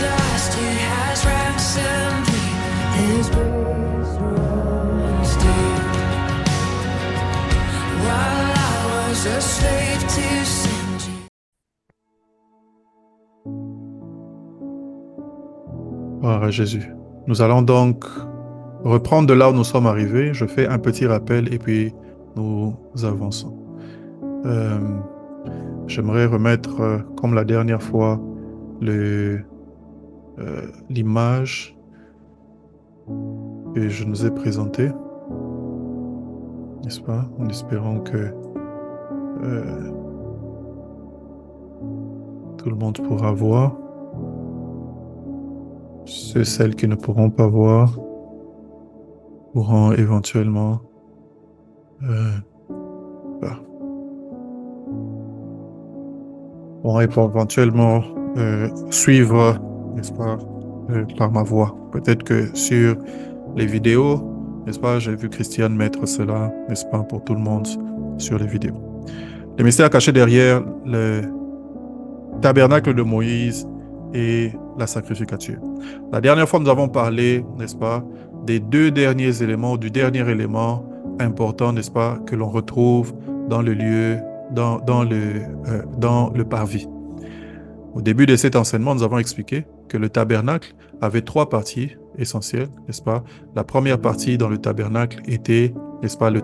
dust, He has ransomed me. His grace runs deep. While I was a slave to sin. Gloire à Jésus. Nous allons donc reprendre de là où nous sommes arrivés. Je fais un petit rappel et puis nous avançons. J'aimerais remettre, comme la dernière fois, l'image que je nous ai présentée, n'est-ce pas? En espérant que tout le monde pourra voir. Celles qui ne pourront pas voir pourront éventuellement suivre, n'est-ce pas, par ma voix. Peut-être que sur les vidéos, n'est-ce pas, j'ai vu Christiane mettre cela, n'est-ce pas, pour tout le monde sur les vidéos. Le mystère caché derrière le tabernacle de Moïse et la sacrificature. La dernière fois, nous avons parlé, n'est-ce pas, des deux derniers éléments, du dernier élément important, n'est-ce pas, que l'on retrouve dans le lieu, dans le parvis. Au début de cet enseignement, nous avons expliqué que le tabernacle avait trois parties essentielles, n'est-ce pas? La première partie dans le tabernacle était, n'est-ce pas, le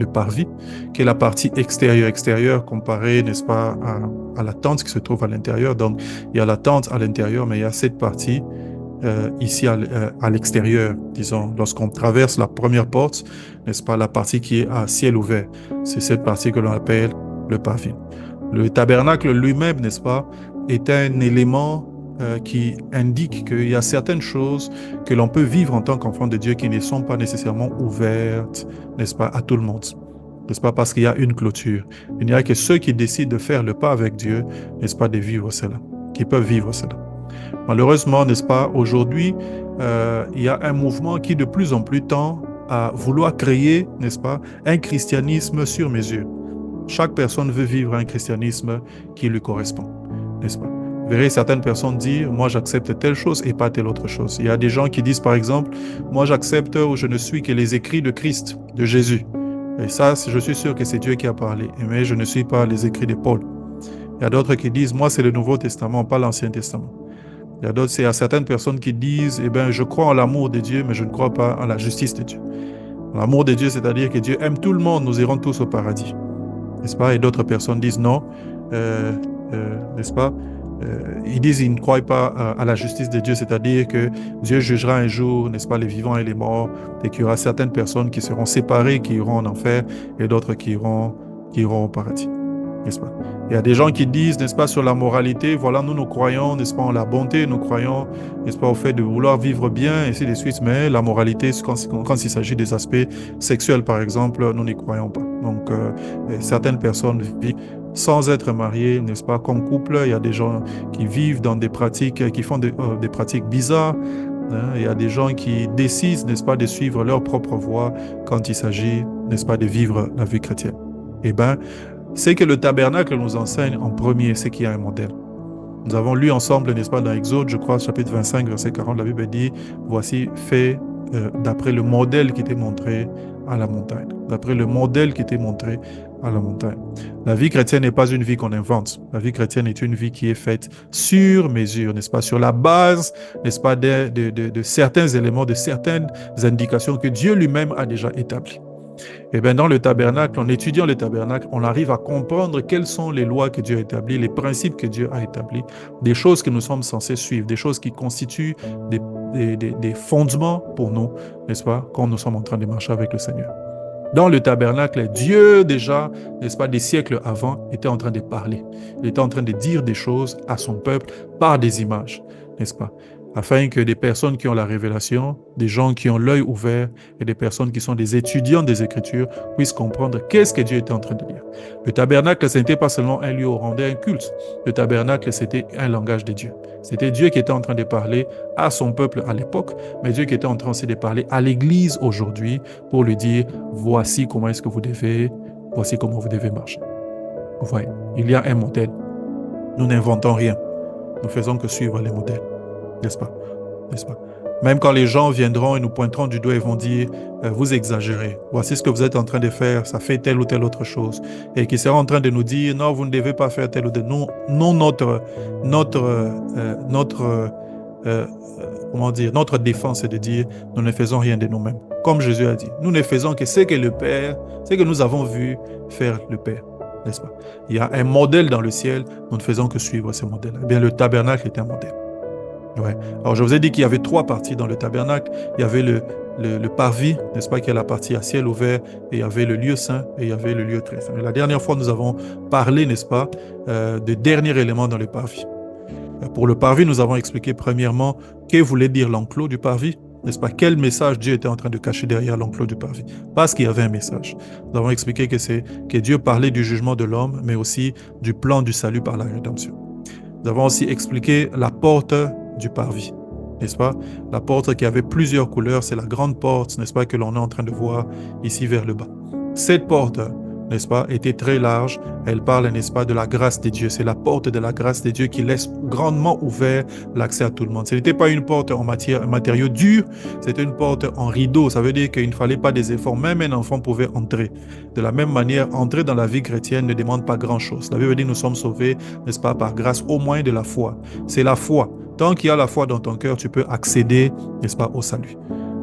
parvis, qui est la partie extérieure comparée, n'est-ce pas, à la tente qui se trouve à l'intérieur. Donc, il y a la tente à l'intérieur, mais il y a cette partie ici à l'extérieur, disons. Lorsqu'on traverse la première porte, n'est-ce pas, la partie qui est à ciel ouvert, c'est cette partie que l'on appelle le parvis. Le tabernacle lui-même, n'est-ce pas, est un élément qui indique qu'il y a certaines choses que l'on peut vivre en tant qu'enfant de Dieu qui ne sont pas nécessairement ouvertes, n'est-ce pas, à tout le monde. N'est-ce pas, parce qu'il y a une clôture. Il n'y a que ceux qui décident de faire le pas avec Dieu, n'est-ce pas, de vivre cela, qui peuvent vivre cela. Malheureusement, n'est-ce pas, aujourd'hui, il y a un mouvement qui de plus en plus tend à vouloir créer, n'est-ce pas, un christianisme sur mesure. Chaque personne veut vivre un christianisme qui lui correspond, n'est-ce pas? Vous verrez certaines personnes dire, moi j'accepte telle chose et pas telle autre chose. Il y a des gens qui disent par exemple, moi j'accepte ou je ne suis que les écrits de Christ, de Jésus. Et ça, je suis sûr que c'est Dieu qui a parlé, mais je ne suis pas les écrits de Paul. Il y a d'autres qui disent, moi c'est le Nouveau Testament, pas l'Ancien Testament. Il y a certaines personnes qui disent, eh bien je crois en l'amour de Dieu, mais je ne crois pas en la justice de Dieu. L'amour de Dieu, c'est-à-dire que Dieu aime tout le monde, nous irons tous au paradis. N'est-ce pas? Et d'autres personnes disent non, n'est-ce pas? Ils disent qu'ils ne croient pas à la justice de Dieu, c'est-à-dire que Dieu jugera un jour, n'est-ce pas, les vivants et les morts, et qu'il y aura certaines personnes qui seront séparées, qui iront en enfer, et d'autres qui iront au paradis, n'est-ce pas? Il y a des gens qui disent, n'est-ce pas, sur la moralité, voilà, nous croyons, n'est-ce pas, en la bonté, nous croyons, n'est-ce pas, au fait de vouloir vivre bien, et ainsi de suite, mais la moralité, quand il s'agit des aspects sexuels, par exemple, nous n'y croyons pas. Donc, certaines personnes vivent sans être mariés, n'est-ce pas, comme couple. Il y a des gens qui vivent dans des pratiques, qui font des pratiques bizarres. Hein. Il y a des gens qui décident, n'est-ce pas, de suivre leur propre voie quand il s'agit, n'est-ce pas, de vivre la vie chrétienne. Eh bien, c'est que le tabernacle nous enseigne en premier, c'est qu'il y a un modèle. Nous avons lu ensemble, n'est-ce pas, dans Exode, je crois, chapitre 25, verset 40, la Bible dit, voici fait d'après le modèle qui était montré à la montagne. D'après le modèle qui était montré à la montagne. La vie chrétienne n'est pas une vie qu'on invente. La vie chrétienne est une vie qui est faite sur mesure, n'est-ce pas, sur la base, n'est-ce pas, de certains éléments, de certaines indications que Dieu lui-même a déjà établies. Et bien dans le tabernacle, en étudiant le tabernacle, on arrive à comprendre quelles sont les lois que Dieu a établies, les principes que Dieu a établis, des choses que nous sommes censés suivre, des choses qui constituent des fondements pour nous, n'est-ce pas, quand nous sommes en train de marcher avec le Seigneur. Dans le tabernacle, Dieu déjà, n'est-ce pas, des siècles avant, était en train de parler. Il était en train de dire des choses à son peuple par des images, n'est-ce pas? Afin que des personnes qui ont la révélation, des gens qui ont l'œil ouvert et des personnes qui sont des étudiants des Écritures puissent comprendre qu'est-ce que Dieu était en train de dire. Le tabernacle, ce n'était pas seulement un lieu où on rendait un culte. Le tabernacle, c'était un langage de Dieu. C'était Dieu qui était en train de parler à son peuple à l'époque, mais Dieu qui était en train aussi de parler à l'Église aujourd'hui pour lui dire, voici comment est-ce que voici comment vous devez marcher. Vous voyez, il y a un modèle. Nous n'inventons rien. Nous faisons que suivre les modèles. N'est-ce pas? N'est-ce pas? Même quand les gens viendront et nous pointeront du doigt et vont dire, vous exagérez, voici ce que vous êtes en train de faire, ça fait telle ou telle autre chose. Et qui seront en train de nous dire, non, vous ne devez pas faire telle ou telle. Non, non euh, comment dire, notre défense est de dire, nous ne faisons rien de nous-mêmes. Comme Jésus a dit, nous ne faisons que ce que le Père, ce que nous avons vu faire le Père. N'est-ce pas? Il y a un modèle dans le ciel, nous ne faisons que suivre ce modèle. Eh bien, le tabernacle est un modèle. Ouais. Alors, je vous ai dit qu'il y avait 3 parties dans le tabernacle. Il y avait le parvis, n'est-ce pas, qui est la partie à ciel ouvert, et il y avait le lieu saint, et il y avait le lieu très saint. Et la dernière fois, nous avons parlé, n'est-ce pas, de dernier élément dans le parvis. Pour le parvis, nous avons expliqué premièrement que voulait dire l'enclos du parvis, n'est-ce pas, quel message Dieu était en train de cacher derrière l'enclos du parvis. Parce qu'il y avait un message. Nous avons expliqué que Dieu parlait du jugement de l'homme, mais aussi du plan du salut par la rédemption. Nous avons aussi expliqué la porte du parvis, n'est-ce pas? La porte qui avait plusieurs couleurs, c'est la grande porte, n'est-ce pas, que l'on est en train de voir ici vers le bas. Cette porte, n'est-ce pas, était très large. Elle parle, n'est-ce pas, de la grâce de Dieu. C'est la porte de la grâce de Dieu qui laisse grandement ouvert l'accès à tout le monde. Ce n'était pas une porte en matériaux durs, c'était une porte en rideau. Ça veut dire qu'il ne fallait pas des efforts. Même un enfant pouvait entrer. De la même manière, entrer dans la vie chrétienne ne demande pas grand-chose. La Bible dit que nous sommes sauvés, n'est-ce pas, par grâce au moyen de la foi. C'est la foi. Tant qu'il y a la foi dans ton cœur, tu peux accéder, n'est-ce pas, au salut.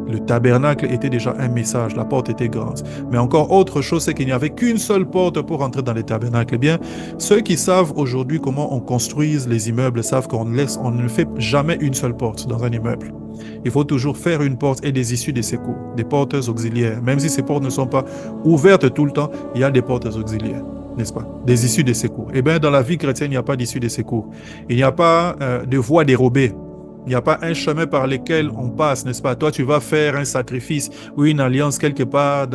Le tabernacle était déjà un message, la porte était grande. Mais encore autre chose, c'est qu'il n'y avait qu'une seule porte pour entrer dans les tabernacles. Eh bien, ceux qui savent aujourd'hui comment on construise les immeubles savent qu'on ne fait jamais une seule porte dans un immeuble. Il faut toujours faire une porte et des issues de secours, des portes auxiliaires. Même si ces portes ne sont pas ouvertes tout le temps, il y a des portes auxiliaires, n'est-ce pas? Des issues de secours. Eh bien, dans la vie chrétienne, il n'y a pas d'issue de secours. Il n'y a pas de voie dérobée. Il n'y a pas un chemin par lequel on passe, n'est-ce pas? Toi, tu vas faire un sacrifice ou une alliance quelque part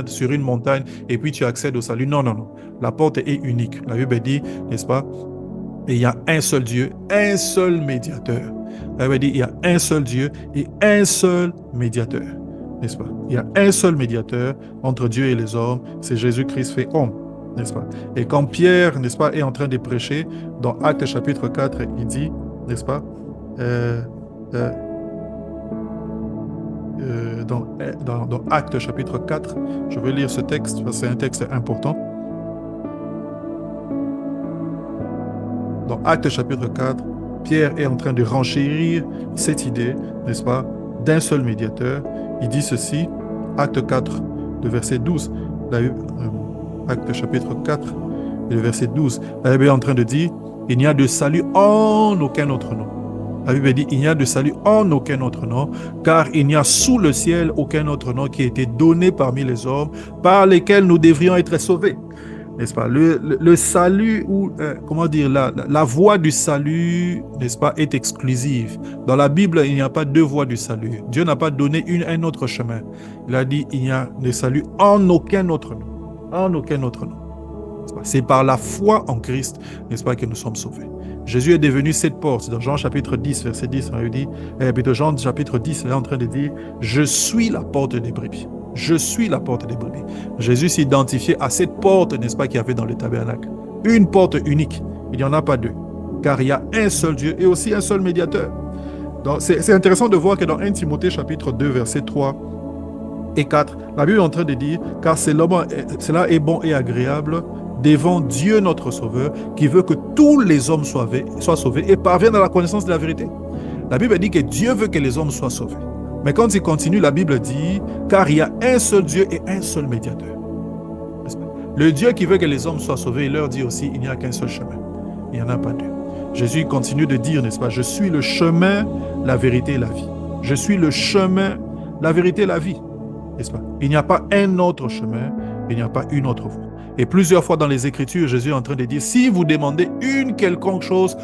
sur une montagne et puis tu accèdes au salut. Non, non, non. La porte est unique. La Bible dit, n'est-ce pas? Et il y a un seul Dieu, un seul médiateur. La Bible dit, il y a un seul Dieu et un seul médiateur, n'est-ce pas? Il y a un seul médiateur entre Dieu et les hommes, c'est Jésus-Christ fait homme, n'est-ce pas? Et quand Pierre, n'est-ce pas, est en train de prêcher, dans Actes chapitre 4, il dit, n'est-ce pas, dans Actes chapitre 4, je vais lire ce texte, parce que c'est un texte important. Dans Actes chapitre 4, Pierre est en train de renchérir cette idée, n'est-ce pas, d'un seul médiateur. Il dit ceci, Acte 4, le verset 12, Acte chapitre 4, le verset 12, la Bible est en train de dire, il n'y a de salut en aucun autre nom. La Bible dit, il n'y a de salut en aucun autre nom, car il n'y a sous le ciel aucun autre nom qui a été donné parmi les hommes, par lesquels nous devrions être sauvés. N'est-ce pas? Le salut, ou comment dire, la voie du salut, n'est-ce pas, est exclusive. Dans la Bible, il n'y a pas 2 voies du salut. Dieu n'a pas donné un autre chemin. Il a dit, il n'y a de salut en aucun autre nom. En aucun autre nom. C'est par la foi en Christ, n'est-ce pas, que nous sommes sauvés. Jésus est devenu cette porte. Dans Jean chapitre 10, verset 10, on dit, Jean chapitre 10, il est en train de dire, je suis la porte des brebis. Je suis la porte des brebis. Jésus s'identifiait à cette porte, n'est-ce pas, qu'il y avait dans le tabernacle. Une porte unique. Il n'y en a pas 2. Car il y a un seul Dieu et aussi un seul médiateur. Donc, c'est intéressant de voir que dans 1 Timothée chapitre 2, versets 3 et 4, la Bible est en train de dire, car cela est bon et agréable devant Dieu notre Sauveur, qui veut que tous les hommes soient sauvés et parviennent à la connaissance de la vérité. La Bible dit que Dieu veut que les hommes soient sauvés. Mais quand il continue, la Bible dit, car il y a un seul Dieu et un seul médiateur. Le Dieu qui veut que les hommes soient sauvés, il leur dit aussi, il n'y a qu'un seul chemin. Il n'y en a pas 2. Jésus continue de dire, n'est-ce pas, je suis le chemin, la vérité et la vie. Je suis le chemin, la vérité et la vie. N'est-ce pas? Il n'y a pas un autre chemin, il n'y a pas une autre voie. Et plusieurs fois dans les Écritures, Jésus est en train de dire, si vous demandez une quelconque chose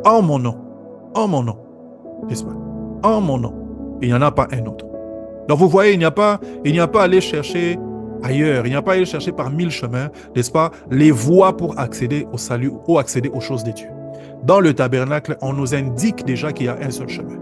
en mon nom, n'est-ce pas? En mon nom, il n'y en a pas un autre. Donc vous voyez, il n'y a pas à aller chercher ailleurs, il n'y a pas à aller chercher par 1000 chemins, n'est-ce pas, les voies pour accéder au salut ou accéder aux choses de Dieu. Dans le tabernacle, on nous indique déjà qu'il y a un seul chemin,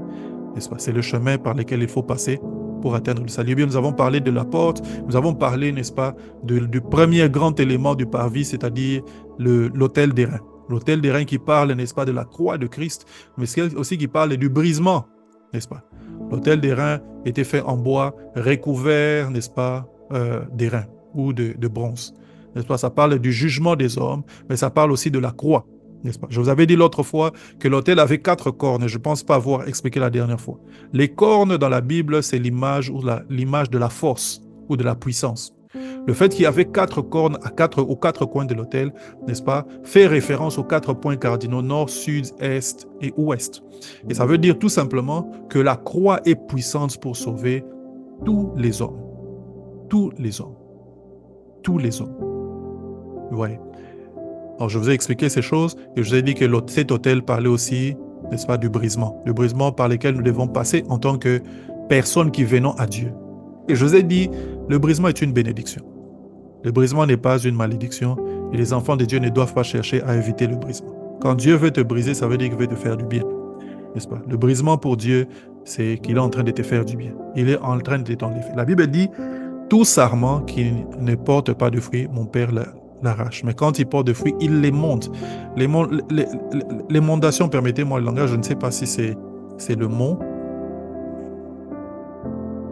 n'est-ce pas? C'est le chemin par lequel il faut passer pour atteindre le salut. Bien, nous avons parlé de la porte, nous avons parlé, n'est-ce pas, du premier grand élément du parvis, c'est-à-dire l'autel d'airain. L'autel d'airain qui parle, n'est-ce pas, de la croix de Christ, mais c'est aussi qui parle du brisement, n'est-ce pas? L'autel d'airain était fait en bois, recouvert, n'est-ce pas, d'airain ou de bronze, n'est-ce pas? Ça parle du jugement des hommes, mais ça parle aussi de la croix, n'est-ce pas? Je vous avais dit l'autre fois que l'autel avait 4 cornes, je ne pense pas avoir expliqué la dernière fois. Les cornes dans la Bible, c'est l'image l'image de la force ou de la puissance. Le fait qu'il y avait 4 cornes aux 4 coins de l'autel, n'est-ce pas, fait référence aux 4 points cardinaux, nord, sud, est et ouest. Et ça veut dire tout simplement que la croix est puissante pour sauver tous les hommes. Tous les hommes. Tous les hommes. Vous voyez. Alors, je vous ai expliqué ces choses et je vous ai dit que cet autel parlait aussi, n'est-ce pas, du brisement. Le brisement par lequel nous devons passer en tant que personnes qui venons à Dieu. Et je vous ai dit, le brisement est une bénédiction. Le brisement n'est pas une malédiction et les enfants de Dieu ne doivent pas chercher à éviter le brisement. Quand Dieu veut te briser, ça veut dire qu'il veut te faire du bien, n'est-ce pas? Le brisement pour Dieu, c'est qu'il est en train de te faire du bien. Il est en train de t'enlever. La Bible dit, tout sarment qui ne porte pas de fruits, mon Père l'arrache. Mais quand il porte de fruits, il les monte. Les mondations, permettez-moi le langage, je ne sais pas si c'est le mot.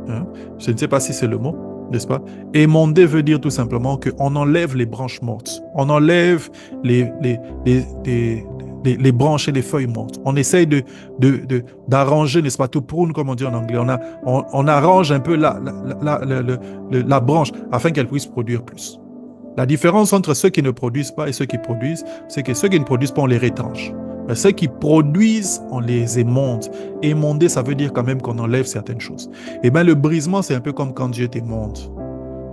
Hein? Je ne sais pas si c'est le mot. N'est-ce pas? Émonder veut dire tout simplement qu'on enlève les branches mortes. On enlève les branches et les feuilles mortes. On essaye d'arranger, n'est-ce pas, to prune, comme on dit en anglais. On arrange un peu la branche afin qu'elle puisse produire plus. La différence entre ceux qui ne produisent pas et ceux qui produisent, c'est que ceux qui ne produisent pas, on les rétanche. Mais ceux qui produisent, on les émonde. Émonder, ça veut dire quand même qu'on enlève certaines choses. Et bien, le brisement, c'est un peu comme quand Dieu t'émonde.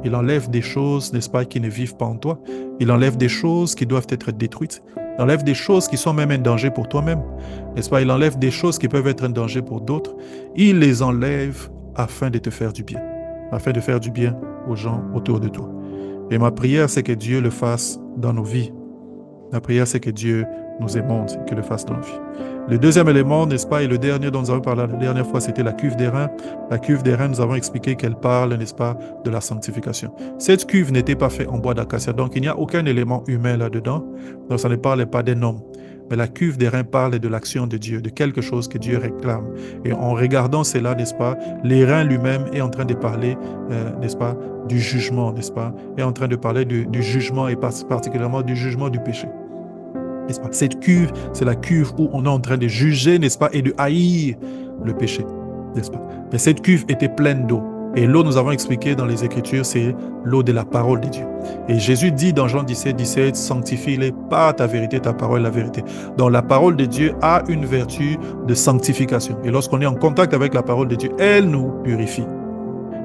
Il enlève des choses, n'est-ce pas, qui ne vivent pas en toi. Il enlève des choses qui doivent être détruites. Il enlève des choses qui sont même un danger pour toi-même. N'est-ce pas? Il enlève des choses qui peuvent être un danger pour d'autres. Il les enlève afin de te faire du bien. Afin de faire du bien aux gens autour de toi. Et ma prière, c'est que Dieu le fasse dans nos vies. Ma prière, c'est que Dieu nous émonde et qu'il le fasse dans nos vies. Le deuxième élément, n'est-ce pas, et le dernier dont nous avons parlé la dernière fois, c'était la cuve d'airain. La cuve d'airain, nous avons expliqué qu'elle parle, n'est-ce pas, de la sanctification. Cette cuve n'était pas faite en bois d'acacia, donc il n'y a aucun élément humain là-dedans. Donc ça ne parle pas d'un homme. Mais la cuve d'airain parle de l'action de Dieu, de quelque chose que Dieu réclame. Et en regardant cela, n'est-ce pas, l'airain lui-même est en train de parler, n'est-ce pas, du jugement, n'est-ce pas, est en train de parler du jugement et particulièrement du jugement du péché. N'est-ce pas? Cette cuve, c'est la cuve où on est en train de juger, n'est-ce pas, et de haïr le péché, n'est-ce pas? Mais cette cuve était pleine d'eau. Et l'eau, nous avons expliqué dans les Écritures, c'est l'eau de la parole de Dieu. Et Jésus dit dans Jean 17, 17, sanctifie-les par ta vérité, ta parole est la vérité. Donc la parole de Dieu a une vertu de sanctification. Et lorsqu'on est en contact avec la parole de Dieu, elle nous purifie.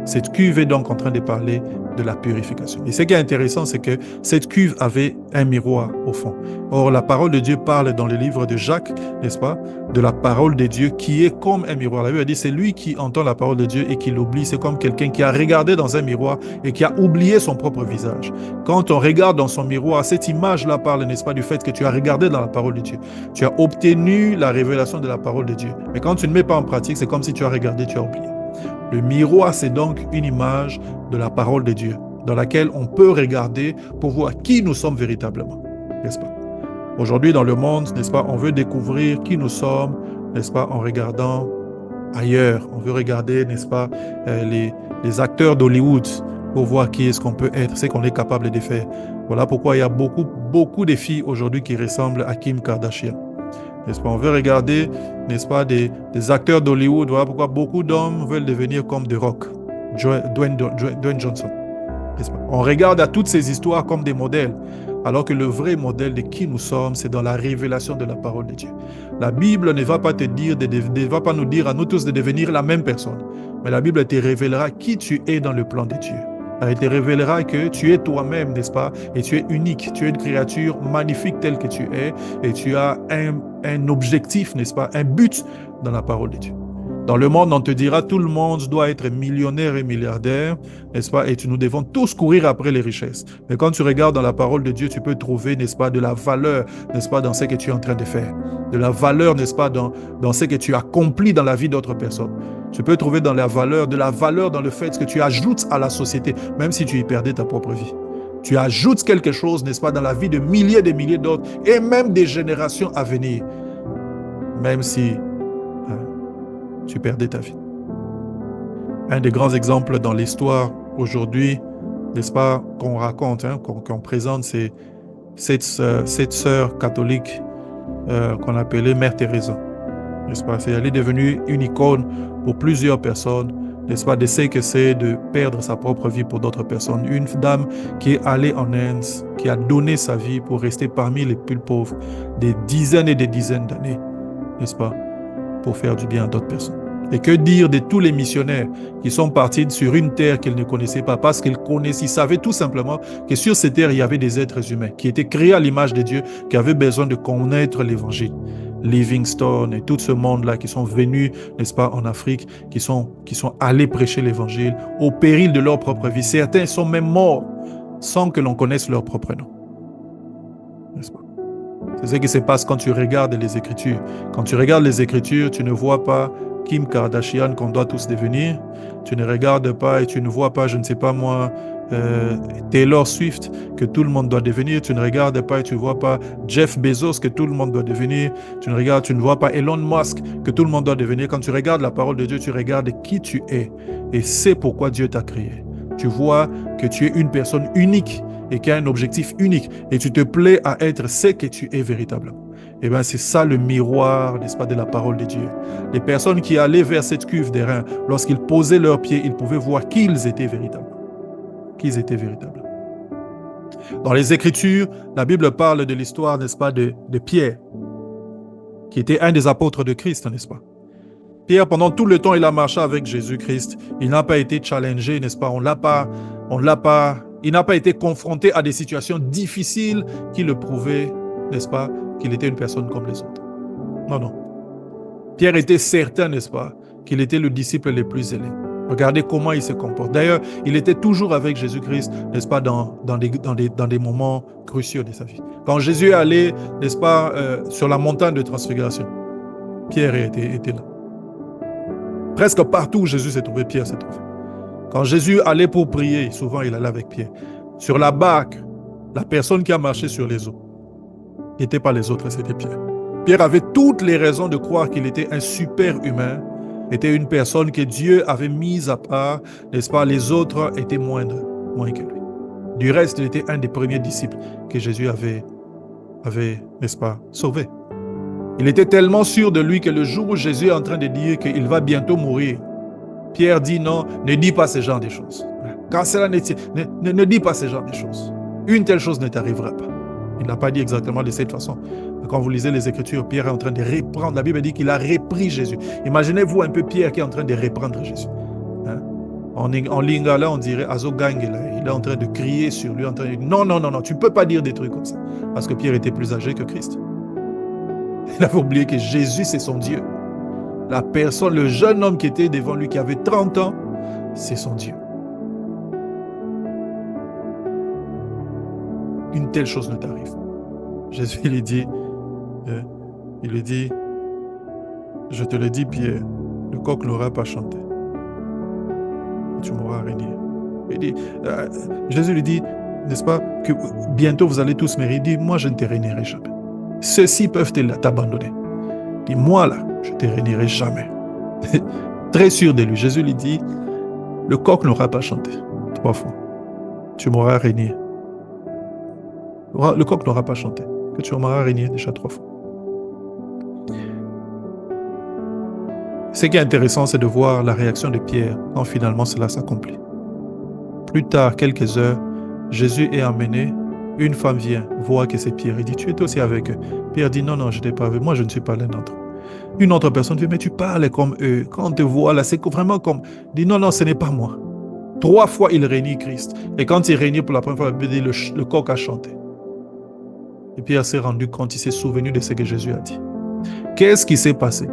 Cette cuve est donc en train de parler de la purification. Et ce qui est intéressant, c'est que cette cuve avait un miroir au fond. Or, la parole de Dieu parle dans le livre de Jacques, n'est-ce pas, de la parole de Dieu qui est comme un miroir. La Bible dit, c'est lui qui entend la parole de Dieu et qui l'oublie. C'est comme quelqu'un qui a regardé dans un miroir et qui a oublié son propre visage. Quand on regarde dans son miroir, cette image-là parle, n'est-ce pas, du fait que tu as regardé dans la parole de Dieu. Tu as obtenu la révélation de la parole de Dieu. Mais quand tu ne mets pas en pratique, c'est comme si tu as regardé, tu as oublié. Le miroir, c'est donc une image de la parole de Dieu, dans laquelle on peut regarder pour voir qui nous sommes véritablement, n'est-ce pas? Aujourd'hui, dans le monde, n'est-ce pas, on veut découvrir qui nous sommes, n'est-ce pas, en regardant ailleurs. On veut regarder, n'est-ce pas, les acteurs d'Hollywood pour voir qui est-ce qu'on peut être, ce qu'on est capable de faire. Voilà pourquoi il y a beaucoup de filles aujourd'hui qui ressemblent à Kim Kardashian. N'est-ce pas? On veut regarder, n'est-ce pas, des acteurs d'Hollywood. Voilà pourquoi beaucoup d'hommes veulent devenir comme The Rock, Dwayne Johnson. N'est-ce pas? On regarde à toutes ces histoires comme des modèles, alors que le vrai modèle de qui nous sommes, c'est dans la révélation de la parole de Dieu. La Bible ne va pas ne va pas nous dire à nous tous de devenir la même personne, mais la Bible te révélera qui tu es dans le plan de Dieu. Elle te révélera que tu es toi-même, n'est-ce pas? Et tu es unique, tu es une créature magnifique telle que tu es, et tu as un objectif, n'est-ce pas? Un but dans la parole de Dieu. Dans le monde, on te dira tout le monde doit être millionnaire et milliardaire, n'est-ce pas? Et nous devons tous courir après les richesses. Mais quand tu regardes dans la parole de Dieu, tu peux trouver, n'est-ce pas, de la valeur, n'est-ce pas, dans ce que tu es en train de faire. De la valeur, n'est-ce pas, dans ce que tu accomplis dans la vie d'autres personnes. Tu peux trouver de la valeur dans le fait que tu ajoutes à la société, même si tu y perdais ta propre vie. tu ajoutes quelque chose, n'est-ce pas, dans la vie de milliers et des milliers d'autres, et même des générations à venir, même si tu perdais ta vie. Un des grands exemples dans l'histoire aujourd'hui, n'est-ce pas, qu'on raconte, qu'on présente, c'est cette sœur catholique qu'on appelait Mère Teresa, n'est-ce pas? Elle est devenue une icône pour plusieurs personnes, n'est-ce pas, de ce que c'est de perdre sa propre vie pour d'autres personnes. Une dame qui est allée en Inde, qui a donné sa vie pour rester parmi les plus pauvres des dizaines et des dizaines d'années, n'est-ce pas, pour faire du bien à d'autres personnes. Et que dire de tous les missionnaires qui sont partis sur une terre qu'ils ne connaissaient pas parce qu'ils connaissaient, ils savaient tout simplement que sur cette terre, il y avait des êtres humains qui étaient créés à l'image de Dieu, qui avaient besoin de connaître l'évangile. Livingstone et tout ce monde-là qui sont venus, n'est-ce pas, en Afrique, qui sont allés prêcher l'évangile au péril de leur propre vie. Certains sont même morts sans que l'on connaisse leur propre nom. N'est-ce pas? C'est ce qui se passe quand tu regardes les Écritures. Quand tu regardes les Écritures, tu ne vois pas Kim Kardashian qu'on doit tous devenir. Tu ne regardes pas et tu ne vois pas, je ne sais pas moi, Taylor Swift que tout le monde doit devenir. Tu ne regardes pas et tu ne vois pas Jeff Bezos que tout le monde doit devenir. Tu ne vois pas Elon Musk que tout le monde doit devenir. Quand tu regardes la parole de Dieu, tu regardes qui tu es et c'est pourquoi Dieu t'a créé. Tu vois que tu es une personne unique et qui a un objectif unique et tu te plais à être ce que tu es véritablement. Eh bien, c'est ça le miroir, n'est-ce pas, de la parole de Dieu. Les personnes qui allaient vers cette cuve d'airain, lorsqu'ils posaient leurs pieds, ils pouvaient voir qui ils étaient véritablement. Qui ils étaient véritablement. Dans les Écritures, la Bible parle de l'histoire, n'est-ce pas, de Pierre, qui était un des apôtres de Christ, n'est-ce pas? Pierre, pendant tout le temps, il a marché avec Jésus-Christ. Il n'a pas été challengé, n'est-ce pas? Il n'a pas été confronté à des situations difficiles qui le prouvaient, n'est-ce pas, qu'il était une personne comme les autres. Non, non. Pierre était certain, n'est-ce pas, qu'il était le disciple le plus zélé. Regardez comment il se comporte. D'ailleurs, il était toujours avec Jésus-Christ, n'est-ce pas, dans des moments cruciaux de sa vie. Quand Jésus est allé, n'est-ce pas, sur la montagne de transfiguration, Pierre était là. Presque partout où Jésus s'est trouvé, Pierre s'est trouvé. Quand Jésus allait pour prier, souvent il allait avec Pierre. Sur la barque, la personne qui a marché sur les eaux n'était pas les autres, c'était Pierre. Pierre avait toutes les raisons de croire qu'il était un super humain, était une personne que Dieu avait mise à part, n'est-ce pas? Les autres étaient moins que lui. Du reste, il était un des premiers disciples que Jésus avait, n'est-ce pas, sauvé. Il était tellement sûr de lui que le jour où Jésus est en train de dire qu'il va bientôt mourir, Pierre dit non, ne dis pas ce genre de choses. Quand cela ne dis pas ce genre de choses. Une telle chose ne t'arrivera pas. Il n'a pas dit exactement de cette façon. Quand vous lisez les Écritures, Pierre est en train de reprendre. La Bible dit qu'il a repris Jésus. Imaginez-vous un peu Pierre qui est en train de reprendre Jésus. Hein? En lingala, on dirait Azogangela. Il est en train de crier sur lui, en train de dire non, tu ne peux pas dire des trucs comme ça. Parce que Pierre était plus âgé que Christ. Il avait oublié que Jésus, c'est son Dieu. La personne, le jeune homme qui était devant lui, qui avait 30 ans, c'est son Dieu. Une telle chose ne t'arrive. Jésus lui dit, je te le dis, Pierre, le coq n'aura pas chanté. Et tu m'auras régné. Jésus lui dit, n'est-ce pas, que bientôt vous allez tous mourir. Il dit, moi je ne te régnerai jamais. Ceux-ci peuvent t'abandonner. Il dit, moi là, je ne te régnerai jamais. Très sûr de lui, Jésus lui dit, le coq n'aura pas chanté 3 fois. Tu m'auras régné. Le coq n'aura pas chanté, que tu m'auras régné déjà 3 fois. Ce qui est intéressant, c'est de voir la réaction de Pierre quand finalement cela s'accomplit. Plus tard, quelques heures, Jésus est emmené, une femme vient, voit que c'est Pierre, il dit, tu es aussi avec eux. Pierre dit, non, je n'étais pas avec eux, moi je ne suis pas l'un d'entre eux. Une autre personne dit, mais tu parles comme eux, quand on te voit là, c'est vraiment comme... Il dit, non, ce n'est pas moi. 3 fois il réunit Christ, et quand il réunit pour la première fois, il dit, le coq a chanté. Et Pierre s'est rendu compte, il s'est souvenu de ce que Jésus a dit. Qu'est-ce qui s'est passé?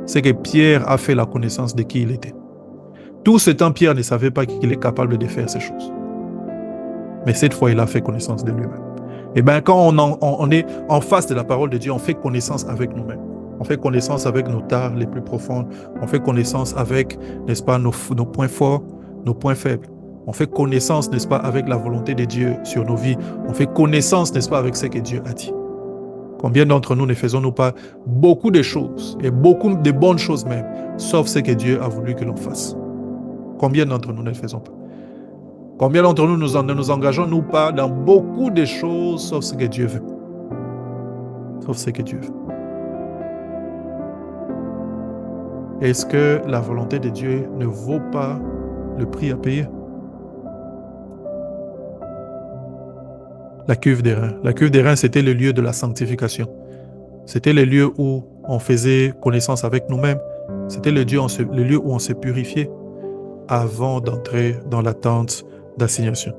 C'est que Pierre a fait la connaissance de qui il était. Tout ce temps, Pierre ne savait pas qu'il est capable de faire ces choses. Mais cette fois, il a fait connaissance de lui-même. Et bien, quand on est en face de la parole de Dieu, on fait connaissance avec nous-mêmes. On fait connaissance avec nos tares les plus profondes. On fait connaissance avec, n'est-ce pas, nos points forts, nos points faibles. On fait connaissance, n'est-ce pas, avec la volonté de Dieu sur nos vies. On fait connaissance, n'est-ce pas, avec ce que Dieu a dit. Combien d'entre nous ne faisons-nous pas beaucoup de choses, et beaucoup de bonnes choses même, sauf ce que Dieu a voulu que l'on fasse? Combien d'entre nous ne le faisons pas? Combien d'entre nous ne nous engageons-nous pas dans beaucoup de choses, sauf ce que Dieu veut? Sauf ce que Dieu veut. Est-ce que la volonté de Dieu ne vaut pas le prix à payer? La cuve des reins. La cuve des reins, c'était le lieu de la sanctification. C'était le lieu où on faisait connaissance avec nous-mêmes. C'était le lieu où on se purifiait avant d'entrer dans la tente d'assignation.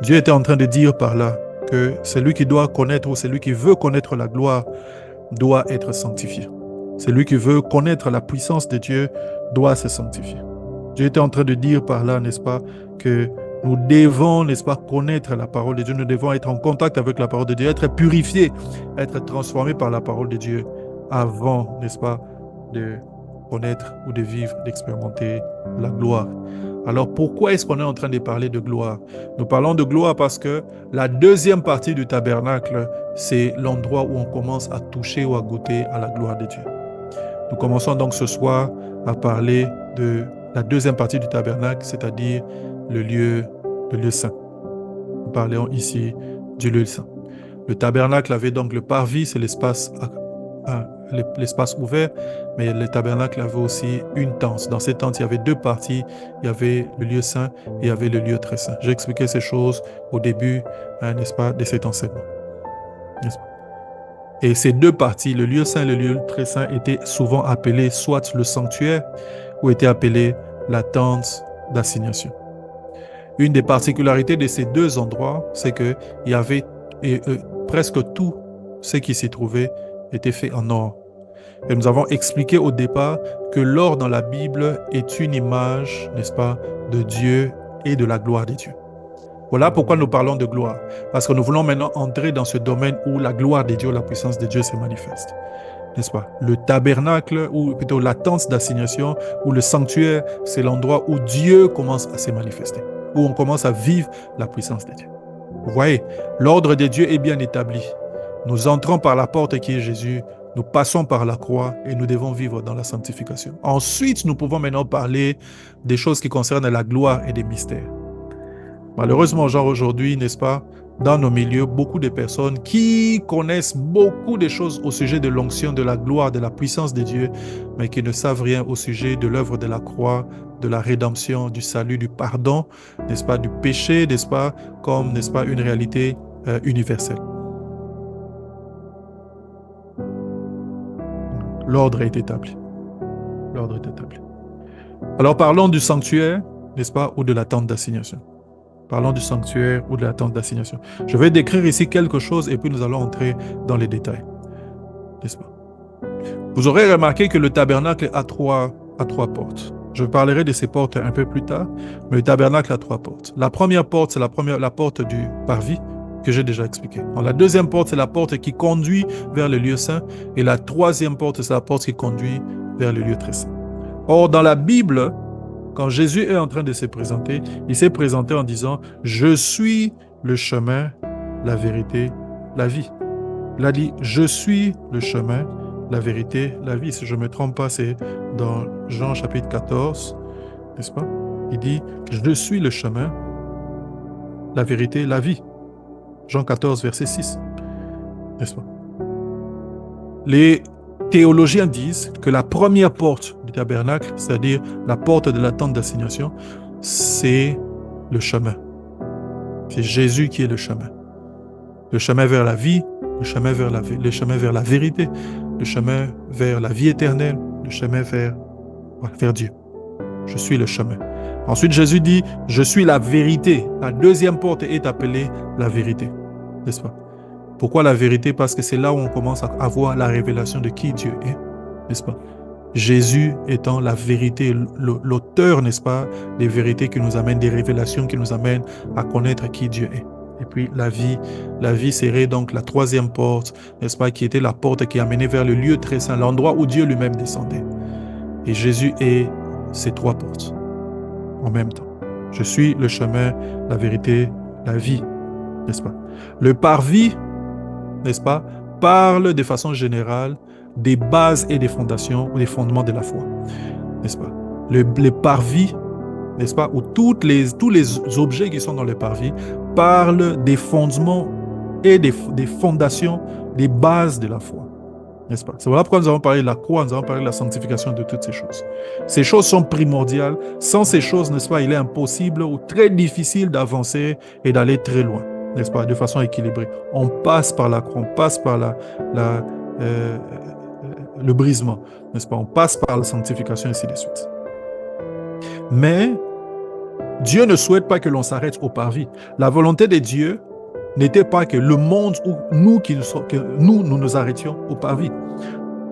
Dieu était en train de dire par là que celui qui doit connaître ou celui qui veut connaître la gloire doit être sanctifié. Celui qui veut connaître la puissance de Dieu doit se sanctifier. Dieu était en train de dire par là, n'est-ce pas, que nous devons, n'est-ce pas, connaître la parole de Dieu. Nous devons être en contact avec la parole de Dieu, être purifiés, être transformés par la parole de Dieu avant, n'est-ce pas, de connaître ou de vivre, d'expérimenter la gloire. Alors, pourquoi est-ce qu'on est en train de parler de gloire? Nous parlons de gloire parce que la deuxième partie du tabernacle, c'est l'endroit où on commence à toucher ou à goûter à la gloire de Dieu. Nous commençons donc ce soir à parler de la deuxième partie du tabernacle, c'est-à-dire le lieu saint. Nous parlons ici du lieu saint. Le tabernacle avait donc le parvis, c'est l'espace ouvert, mais le tabernacle avait aussi une tente. Dans cette tente, il y avait deux parties. Il y avait le lieu saint et il y avait le lieu très saint. J'ai expliqué ces choses au début, n'est-ce pas, de cet enseignement. N'est-ce pas? Et ces deux parties, le lieu saint et le lieu très saint, étaient souvent appelés soit le sanctuaire ou étaient appelés la tente d'assignation. Une des particularités de ces deux endroits, c'est qu'il y avait presque tout ce qui s'y trouvait était fait en or. Et nous avons expliqué au départ que l'or dans la Bible est une image, n'est-ce pas, de Dieu et de la gloire de Dieu. Voilà pourquoi nous parlons de gloire. Parce que nous voulons maintenant entrer dans ce domaine où la gloire de Dieu, la puissance de Dieu se manifeste. N'est-ce pas? Le tabernacle, ou plutôt la tente d'assignation, ou le sanctuaire, c'est l'endroit où Dieu commence à se manifester, où on commence à vivre la puissance de Dieu. Vous voyez, l'ordre de Dieu est bien établi. Nous entrons par la porte qui est Jésus, nous passons par la croix et nous devons vivre dans la sanctification. Ensuite, nous pouvons maintenant parler des choses qui concernent la gloire et des mystères. Malheureusement, genre aujourd'hui, n'est-ce pas, dans nos milieux, beaucoup de personnes qui connaissent beaucoup de choses au sujet de l'onction, de la gloire, de la puissance de Dieu, mais qui ne savent rien au sujet de l'œuvre de la croix, de la rédemption, du salut, du pardon, n'est-ce pas, du péché, n'est-ce pas, comme, n'est-ce pas, une réalité universelle. L'ordre est établi. L'ordre est établi. Alors parlons du sanctuaire, n'est-ce pas, ou de la tente d'assignation. Parlons du sanctuaire ou de la tente d'assignation. Je vais décrire ici quelque chose et puis nous allons entrer dans les détails. N'est-ce pas? Vous aurez remarqué que le tabernacle a trois portes. Je parlerai de ces portes un peu plus tard, mais le tabernacle a trois portes. La première porte, c'est la porte du parvis, que j'ai déjà expliqué. La deuxième porte, c'est la porte qui conduit vers le lieu saint. Et la troisième porte, c'est la porte qui conduit vers le lieu très saint. Or, dans la Bible, quand Jésus est en train de se présenter, il s'est présenté en disant « Je suis le chemin, la vérité, la vie ». Il a dit « Je suis le chemin, la vérité, la vie ». Si je ne me trompe pas, c'est dans Jean chapitre 14, n'est-ce pas? Il dit « Je suis le chemin, la vérité, la vie ». Jean 14, verset 6, n'est-ce pas? Les théologiens disent que la première porte du tabernacle, c'est-à-dire la porte de la tente d'assignation, c'est le chemin. C'est Jésus qui est le chemin. Le chemin vers la vie, le chemin vers la vérité, le chemin vers la vie éternelle, le chemin vers Dieu. Je suis le chemin. Ensuite, Jésus dit, je suis la vérité. La deuxième porte est appelée la vérité. N'est-ce pas? Pourquoi la vérité? Parce que c'est là où on commence à avoir la révélation de qui Dieu est. N'est-ce pas? Jésus étant la vérité, l'auteur, n'est-ce pas, des vérités qui nous amènent, des révélations qui nous amènent à connaître qui Dieu est. Et puis la vie serait donc la troisième porte, n'est-ce pas, qui était la porte qui amenait vers le lieu très saint, l'endroit où Dieu lui-même descendait. Et Jésus est ces trois portes en même temps. Je suis le chemin, la vérité, la vie, n'est-ce pas? Le parvis, n'est-ce pas, parle de façon générale des bases et des fondations ou des fondements de la foi, n'est-ce pas? Le parvis, n'est-ce pas, ou tous les objets qui sont dans le parvis parlent des fondements et des fondations, des bases de la foi, n'est-ce pas? C'est voilà pourquoi nous avons parlé de la croix, nous avons parlé de la sanctification de toutes ces choses. Ces choses sont primordiales. Sans ces choses, n'est-ce pas, il est impossible ou très difficile d'avancer et d'aller très loin, n'est-ce pas, de façon équilibrée. On passe par la croix, on passe par la, euh, le brisement, n'est-ce pas? On passe par la sanctification, et ainsi de suite. Mais Dieu ne souhaite pas que l'on s'arrête au parvis. La volonté de Dieu n'était pas que le monde ou nous, nous nous arrêtions au parvis.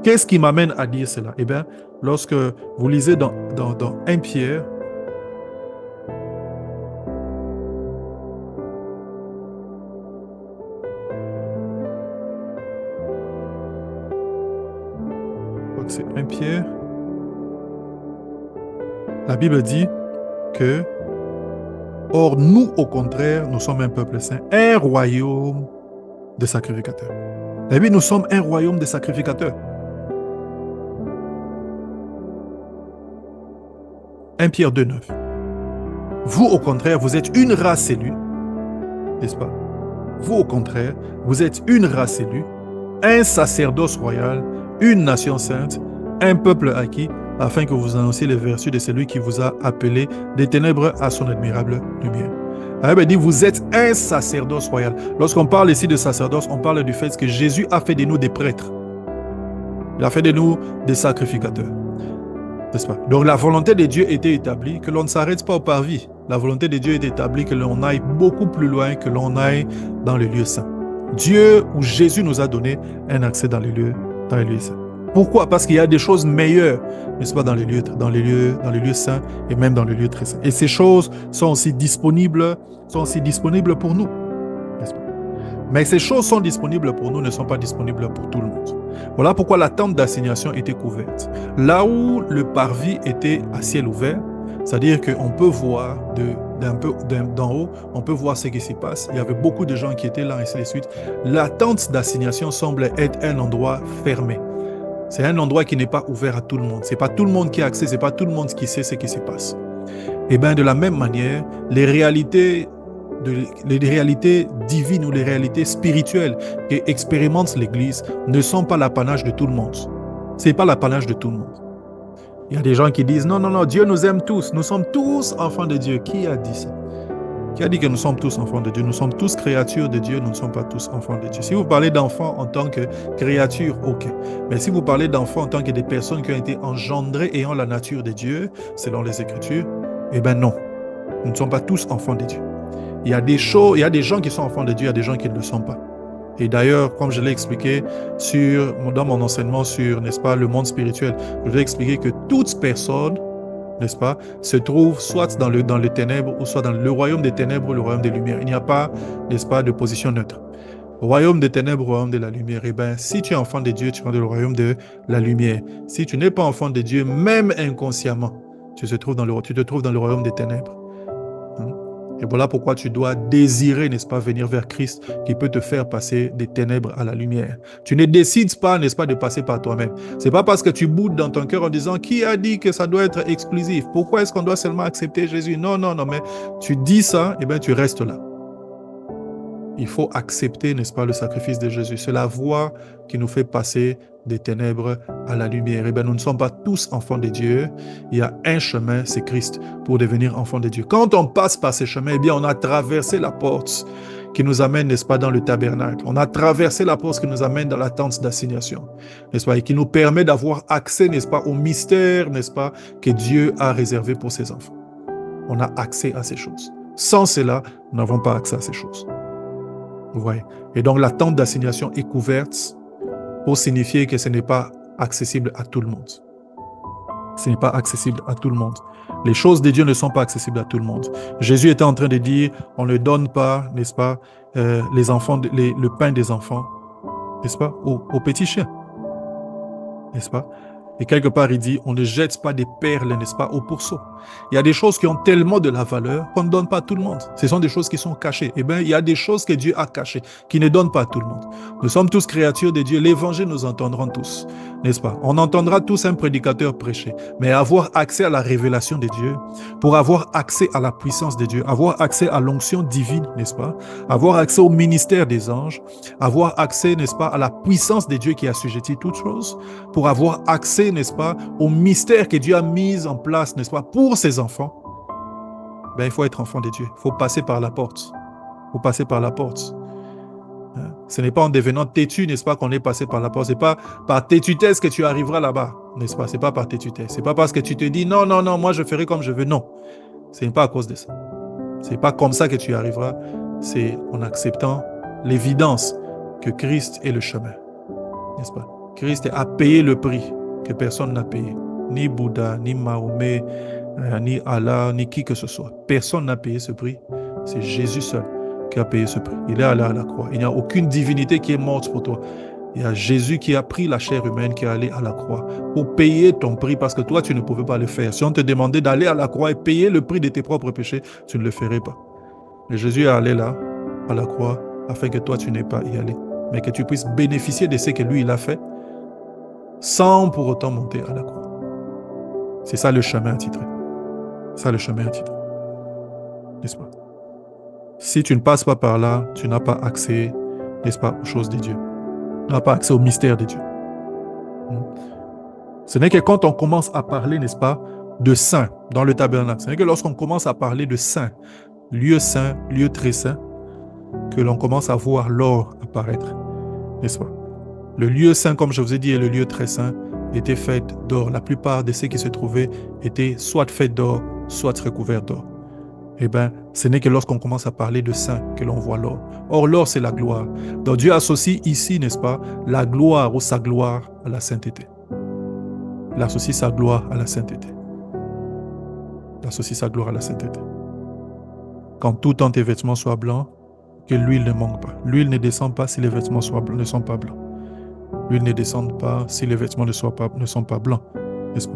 Qu'est-ce qui m'amène à dire cela? Eh bien, lorsque vous lisez dans 1 Pierre, je crois que c'est 1 Pierre, la Bible dit que, or nous, au contraire, nous sommes un peuple saint, un royaume de sacrificateurs. Eh bien, nous sommes un royaume de sacrificateurs. 1 Pierre 2,9. Vous, au contraire, vous êtes une race élue, n'est-ce pas? Vous, au contraire, vous êtes une race élue, un sacerdoce royal, une nation sainte, un peuple acquis, afin que vous annonciez les vertus de celui qui vous a appelé des ténèbres à son admirable lumière. La Bible dit, vous êtes un sacerdoce royal. Lorsqu'on parle ici de sacerdoce, on parle du fait que Jésus a fait de nous des prêtres. Il a fait de nous des sacrificateurs. N'est-ce pas? Donc la volonté de Dieu était établie, que l'on ne s'arrête pas au parvis. La volonté de Dieu est établie, que l'on aille beaucoup plus loin, que l'on aille dans le lieu saint. Dieu ou Jésus nous a donné un accès dans les lieux saints. Pourquoi? Parce qu'il y a des choses meilleures, n'est-ce pas, dans les lieux saints et même dans les lieux très saints. Et ces choses sont aussi disponibles pour nous, n'est-ce pas? Mais ces choses sont disponibles pour nous, ne sont pas disponibles pour tout le monde. Voilà pourquoi la tente d'assignation était couverte. Là où le parvis était à ciel ouvert, c'est-à-dire qu'on peut voir d'en haut, on peut voir ce qui s'y passe. Il y avait beaucoup de gens qui étaient là, et ainsi de suite. La tente d'assignation semble être un endroit fermé. C'est un endroit qui n'est pas ouvert à tout le monde. Ce n'est pas tout le monde qui a accès, ce n'est pas tout le monde qui sait ce qui se passe. Et bien, de la même manière, les réalités divines ou les réalités spirituelles qu'expérimente l'Église ne sont pas l'apanage de tout le monde. Ce n'est pas l'apanage de tout le monde. Il y a des gens qui disent, non, Dieu nous aime tous. Nous sommes tous enfants de Dieu. Qui a dit ça? Qui a dit que nous sommes tous enfants de Dieu? Nous sommes tous créatures de Dieu, nous ne sommes pas tous enfants de Dieu. Si vous parlez d'enfants en tant que créatures, ok. Mais si vous parlez d'enfants en tant que des personnes qui ont été engendrées ayant la nature de Dieu, selon les Écritures, eh bien non. Nous ne sommes pas tous enfants de Dieu. Il y a des gens qui sont enfants de Dieu, il y a des gens qui ne le sont pas. Et d'ailleurs, comme je l'ai expliqué dans mon enseignement sur, n'est-ce pas, le monde spirituel, je vais expliquer que toute personne, n'est-ce pas, se trouve soit dans les ténèbres ou soit dans le royaume des ténèbres ou le royaume des lumières. Il n'y a pas, n'est-ce pas, de position neutre. Royaume des ténèbres, royaume de la lumière. Eh bien, si tu es enfant de Dieu, tu es dans le royaume de la lumière. Si tu n'es pas enfant de Dieu, même inconsciemment, tu te trouves dans le royaume des ténèbres. Et voilà pourquoi tu dois désirer, n'est-ce pas, venir vers Christ qui peut te faire passer des ténèbres à la lumière. Tu ne décides pas, n'est-ce pas, de passer par toi-même. C'est pas parce que tu boudes dans ton cœur en disant qui a dit que ça doit être exclusif? Pourquoi est-ce qu'on doit seulement accepter Jésus? Non, mais tu dis ça, et bien tu restes là. Il faut accepter, n'est-ce pas, le sacrifice de Jésus. C'est la voie qui nous fait passer des ténèbres à la lumière. Eh bien, nous ne sommes pas tous enfants de Dieu. Il y a un chemin, c'est Christ, pour devenir enfants de Dieu. Quand on passe par ce chemin, eh bien, on a traversé la porte qui nous amène, n'est-ce pas, dans le tabernacle. On a traversé la porte qui nous amène dans la tente d'assignation, n'est-ce pas, et qui nous permet d'avoir accès, n'est-ce pas, au mystère, n'est-ce pas, que Dieu a réservé pour ses enfants. On a accès à ces choses. Sans cela, nous n'avons pas accès à ces choses. Vous voyez. Et donc, la tente d'assignation est couverte pour signifier que ce n'est pas accessible à tout le monde. Ce n'est pas accessible à tout le monde. Les choses de Dieu ne sont pas accessibles à tout le monde. Jésus était en train de dire, on ne donne pas, n'est-ce pas, le pain des enfants, n'est-ce pas, aux petits chiens, n'est-ce pas? Et quelque part, il dit, on ne jette pas des perles, n'est-ce pas, au pourceau. Il y a des choses qui ont tellement de la valeur qu'on ne donne pas à tout le monde. Ce sont des choses qui sont cachées. Eh bien, il y a des choses que Dieu a cachées, qui ne donne pas à tout le monde. Nous sommes tous créatures de Dieu. L'évangile, nous entendrons tous, n'est-ce pas? On entendra tous un prédicateur prêcher. Mais avoir accès à la révélation de Dieu, pour avoir accès à la puissance de Dieu, avoir accès à l'onction divine, n'est-ce pas? Avoir accès au ministère des anges, avoir accès, n'est-ce pas, à la puissance de Dieu qui assujettit toutes choses, pour avoir accès, n'est-ce pas, au mystère que Dieu a mis en place, n'est-ce pas, pour ses enfants, ben, il faut être enfant de Dieu. Il faut passer par la porte. Il faut passer par la porte. Ce n'est pas en devenant têtu, n'est-ce pas, qu'on est passé par la porte. Ce n'est pas par tétutesse que tu arriveras là-bas, n'est-ce pas? Ce n'est pas par tétutesse. Ce n'est pas parce que tu te dis non, non, non, moi je ferai comme je veux. Non. Ce n'est pas à cause de ça. Ce n'est pas comme ça que tu y arriveras. C'est en acceptant l'évidence que Christ est le chemin, n'est-ce pas? Christ a payé le prix que personne n'a payé. Ni Bouddha, ni Mahomet, ni Allah, ni qui que ce soit. Personne n'a payé ce prix. C'est Jésus seul qui a payé ce prix. Il est allé à la croix. Il n'y a aucune divinité qui est morte pour toi. Il y a Jésus qui a pris la chair humaine, qui est allé à la croix pour payer ton prix parce que toi, tu ne pouvais pas le faire. Si on te demandait d'aller à la croix et payer le prix de tes propres péchés, tu ne le ferais pas. Et Jésus est allé là, à la croix, afin que toi, tu n'aies pas y aller, mais que tu puisses bénéficier de ce que lui, il a fait, sans pour autant monter à la croix. C'est ça le chemin attitré. C'est ça le chemin attitré. N'est-ce pas? Si tu ne passes pas par là, tu n'as pas accès, n'est-ce pas, aux choses de Dieu. Tu n'as pas accès au mystère de Dieu. Ce n'est que quand on commence à parler, n'est-ce pas, de saint dans le tabernacle, ce n'est que lorsqu'on commence à parler de saint, lieu très saint, que l'on commence à voir l'or apparaître, n'est-ce pas? Le lieu saint, comme je vous ai dit, et le lieu très saint était fait d'or. La plupart de ceux qui se trouvaient étaient soit faits d'or, soit recouverts d'or. Eh bien, ce n'est que lorsqu'on commence à parler de saint que l'on voit l'or. Or, l'or, c'est la gloire. Donc, Dieu associe ici, n'est-ce pas, la gloire ou sa gloire à la sainteté. Il associe sa gloire à la sainteté. Il associe sa gloire à la sainteté. Quand tout temps tes vêtements soient blancs, que l'huile ne manque pas. L'huile ne descend pas si les vêtements ne sont pas blancs. L'huile ne descend pas si les vêtements ne sont pas blancs, n'est-ce pas?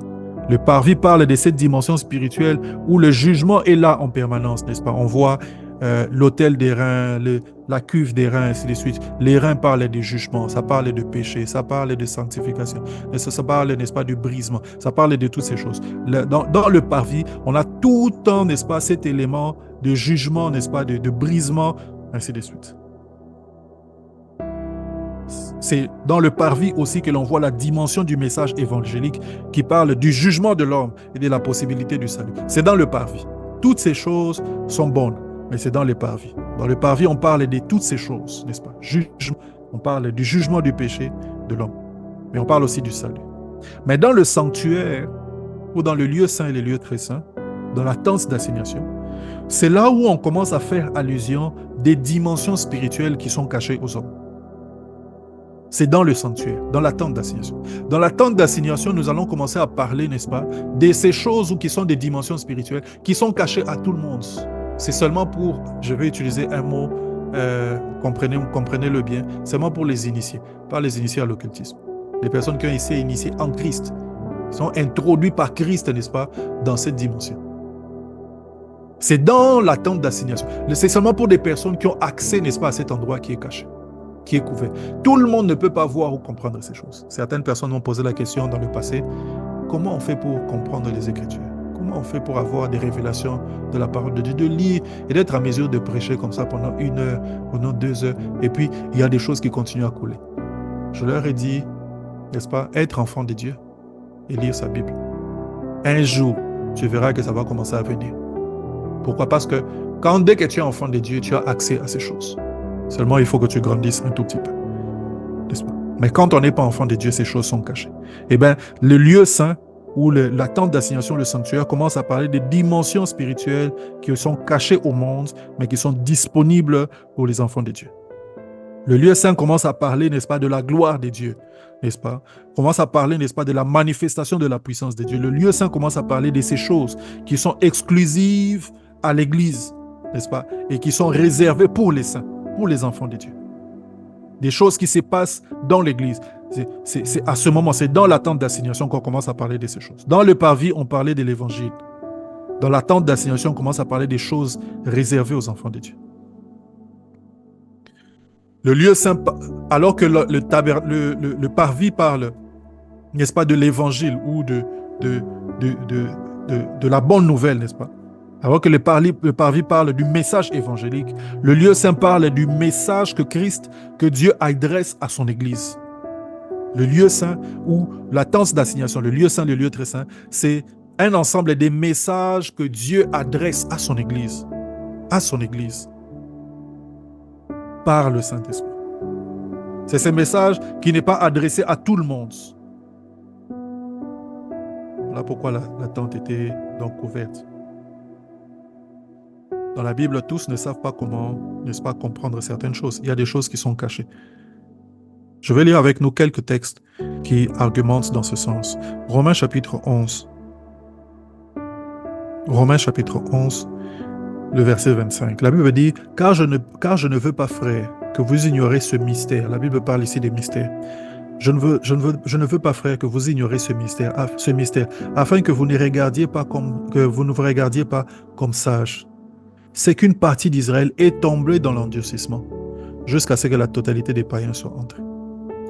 Le parvis parle de cette dimension spirituelle où le jugement est là en permanence, n'est-ce pas? On voit l'autel des reins, la cuve des reins, ainsi de suite. Les reins parlent du jugement, ça parle de péché, ça parle de sanctification, ça parle, n'est-ce pas, du brisement, ça parle de toutes ces choses. Dans le parvis, on a tout le temps, n'est-ce pas, cet élément de jugement, n'est-ce pas, de brisement, ainsi de suite. C'est dans le parvis aussi que l'on voit la dimension du message évangélique qui parle du jugement de l'homme et de la possibilité du salut. C'est dans le parvis. Toutes ces choses sont bonnes, mais c'est dans le parvis. Dans le parvis, on parle de toutes ces choses, n'est-ce pas? Jugement, on parle du jugement du péché de l'homme, mais on parle aussi du salut. Mais dans le sanctuaire, ou dans le lieu saint et le lieu très saint, dans la tente d'assignation, c'est là où on commence à faire allusion des dimensions spirituelles qui sont cachées aux hommes. C'est dans le sanctuaire, dans la tente d'assignation. Dans la tente d'assignation, nous allons commencer à parler, n'est-ce pas, de ces choses qui sont des dimensions spirituelles, qui sont cachées à tout le monde. C'est seulement pour, je vais utiliser un mot, comprenez-le bien, seulement pour les initiés, pas les initiés à l'occultisme. Les personnes qui ont été initiées en Christ, sont introduits par Christ, n'est-ce pas, dans cette dimension. C'est dans la tente d'assignation. C'est seulement pour des personnes qui ont accès, n'est-ce pas, à cet endroit qui est caché, qui est couvert. Tout le monde ne peut pas voir ou comprendre ces choses. Certaines personnes m'ont posé la question dans le passé, comment on fait pour comprendre les Écritures? Comment on fait pour avoir des révélations de la parole de Dieu, de lire et d'être à mesure de prêcher comme ça pendant 1 heure, pendant 2 heures, et puis il y a des choses qui continuent à couler. Je leur ai dit, n'est-ce pas, être enfant de Dieu et lire sa Bible. Un jour, tu verras que ça va commencer à venir. Pourquoi? Parce que dès que tu es enfant de Dieu, tu as accès à ces choses. Seulement, il faut que tu grandisses un tout petit peu. N'est-ce pas? Mais quand on n'est pas enfant de Dieu, ces choses sont cachées. Eh bien, le lieu saint, ou la tente d'assignation, le sanctuaire, commence à parler des dimensions spirituelles qui sont cachées au monde, mais qui sont disponibles pour les enfants de Dieu. Le lieu saint commence à parler, n'est-ce pas, de la gloire de Dieu, n'est-ce pas? Commence à parler, n'est-ce pas, de la manifestation de la puissance de Dieu. Le lieu saint commence à parler de ces choses qui sont exclusives à l'Église, n'est-ce pas? Et qui sont réservées pour les saints, pour les enfants de Dieu. Des choses qui se passent dans l'Église. C'est à ce moment, c'est dans l'attente d'assignation qu'on commence à parler de ces choses. Dans le parvis, on parlait de l'évangile. Dans l'attente d'assignation, on commence à parler des choses réservées aux enfants de Dieu. Le lieu saint, alors que le parvis parle, n'est-ce pas, de l'évangile ou de la bonne nouvelle, n'est-ce pas? Alors que le parvis parle du message évangélique, le lieu saint parle du message que Dieu adresse à son Église. Le lieu saint ou la tente d'assignation, le lieu saint, le lieu très saint, c'est un ensemble des messages que Dieu adresse à son Église. À son Église. Par le Saint-Esprit. C'est ce message qui n'est pas adressé à tout le monde. Voilà pourquoi la tente était donc ouverte. Dans la Bible, tous ne savent pas comment, n'est-ce pas, comprendre certaines choses. Il y a des choses qui sont cachées. Je vais lire avec nous quelques textes qui argumentent dans ce sens. Romains chapitre 11. Romains chapitre 11, le verset 25. La Bible dit, car je ne veux pas, frères, que vous ignorez ce mystère. La Bible parle ici des mystères. Je ne veux pas, frères, que vous ignorez ce mystère, afin que vous ne vous regardiez pas comme sages. C'est qu'une partie d'Israël est tombée dans l'endurcissement, jusqu'à ce que la totalité des païens soit entrée.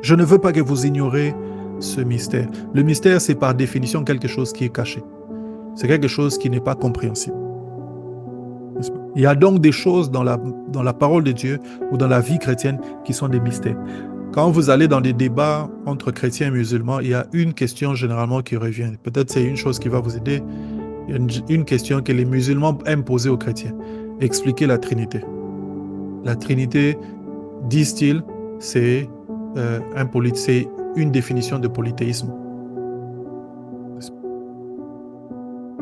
Je ne veux pas que vous ignorez ce mystère. Le mystère, c'est par définition quelque chose qui est caché. C'est quelque chose qui n'est pas compréhensible. Il y a donc des choses dans la parole de Dieu ou dans la vie chrétienne qui sont des mystères. Quand vous allez dans des débats entre chrétiens et musulmans, il y a une question généralement qui revient. Peut-être c'est une chose qui va vous aider. Il y a une question que les musulmans aiment poser aux chrétiens. Expliquer la Trinité. La Trinité, disent-ils, c'est une définition de polythéisme.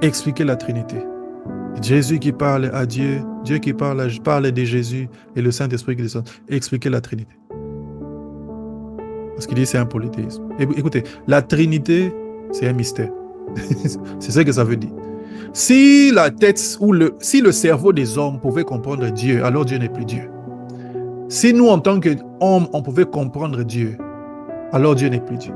Expliquer la Trinité. Jésus qui parle à Dieu, Dieu qui parle de Jésus et le Saint-Esprit qui descend. Expliquer la Trinité. Parce qu'il dit que c'est un polythéisme. Écoutez, la Trinité, c'est un mystère. C'est ce que ça veut dire. Si la tête ou si le cerveau des hommes pouvait comprendre Dieu, alors Dieu n'est plus Dieu. Si nous, en tant qu'hommes, on pouvait comprendre Dieu, alors Dieu n'est plus Dieu.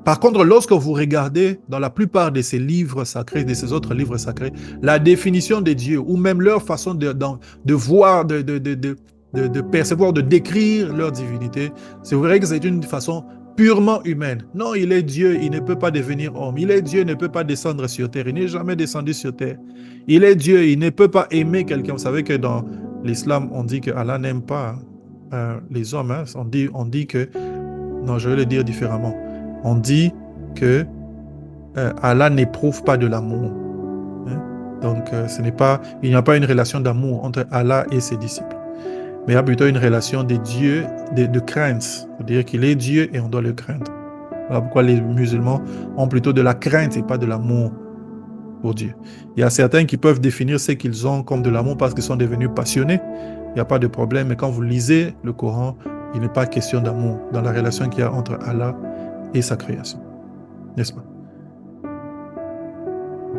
Par contre, lorsque vous regardez dans la plupart de ces livres sacrés, de ces autres livres sacrés, la définition de Dieu, ou même leur façon de voir, de percevoir, de décrire leur divinité, c'est vrai que c'est une façon purement humaine. Non, il est Dieu, il ne peut pas devenir homme. Il est Dieu, il ne peut pas descendre sur terre. Il n'est jamais descendu sur terre. Il est Dieu, il ne peut pas aimer quelqu'un. Vous savez que dans l'islam, on dit que Allah n'aime pas les hommes. Hein. On dit que... Non, je vais le dire différemment. On dit que Allah n'éprouve pas de l'amour. Hein. Donc, il n'y a pas une relation d'amour entre Allah et ses disciples. Mais il y a plutôt une relation de Dieu, de crainte. C'est-à-dire qu'il est Dieu et on doit le craindre. Voilà pourquoi les musulmans ont plutôt de la crainte et pas de l'amour pour Dieu. Il y a certains qui peuvent définir ce qu'ils ont comme de l'amour parce qu'ils sont devenus passionnés. Il n'y a pas de problème. Mais quand vous lisez le Coran, il n'est pas question d'amour dans la relation qu'il y a entre Allah et sa création. N'est-ce pas?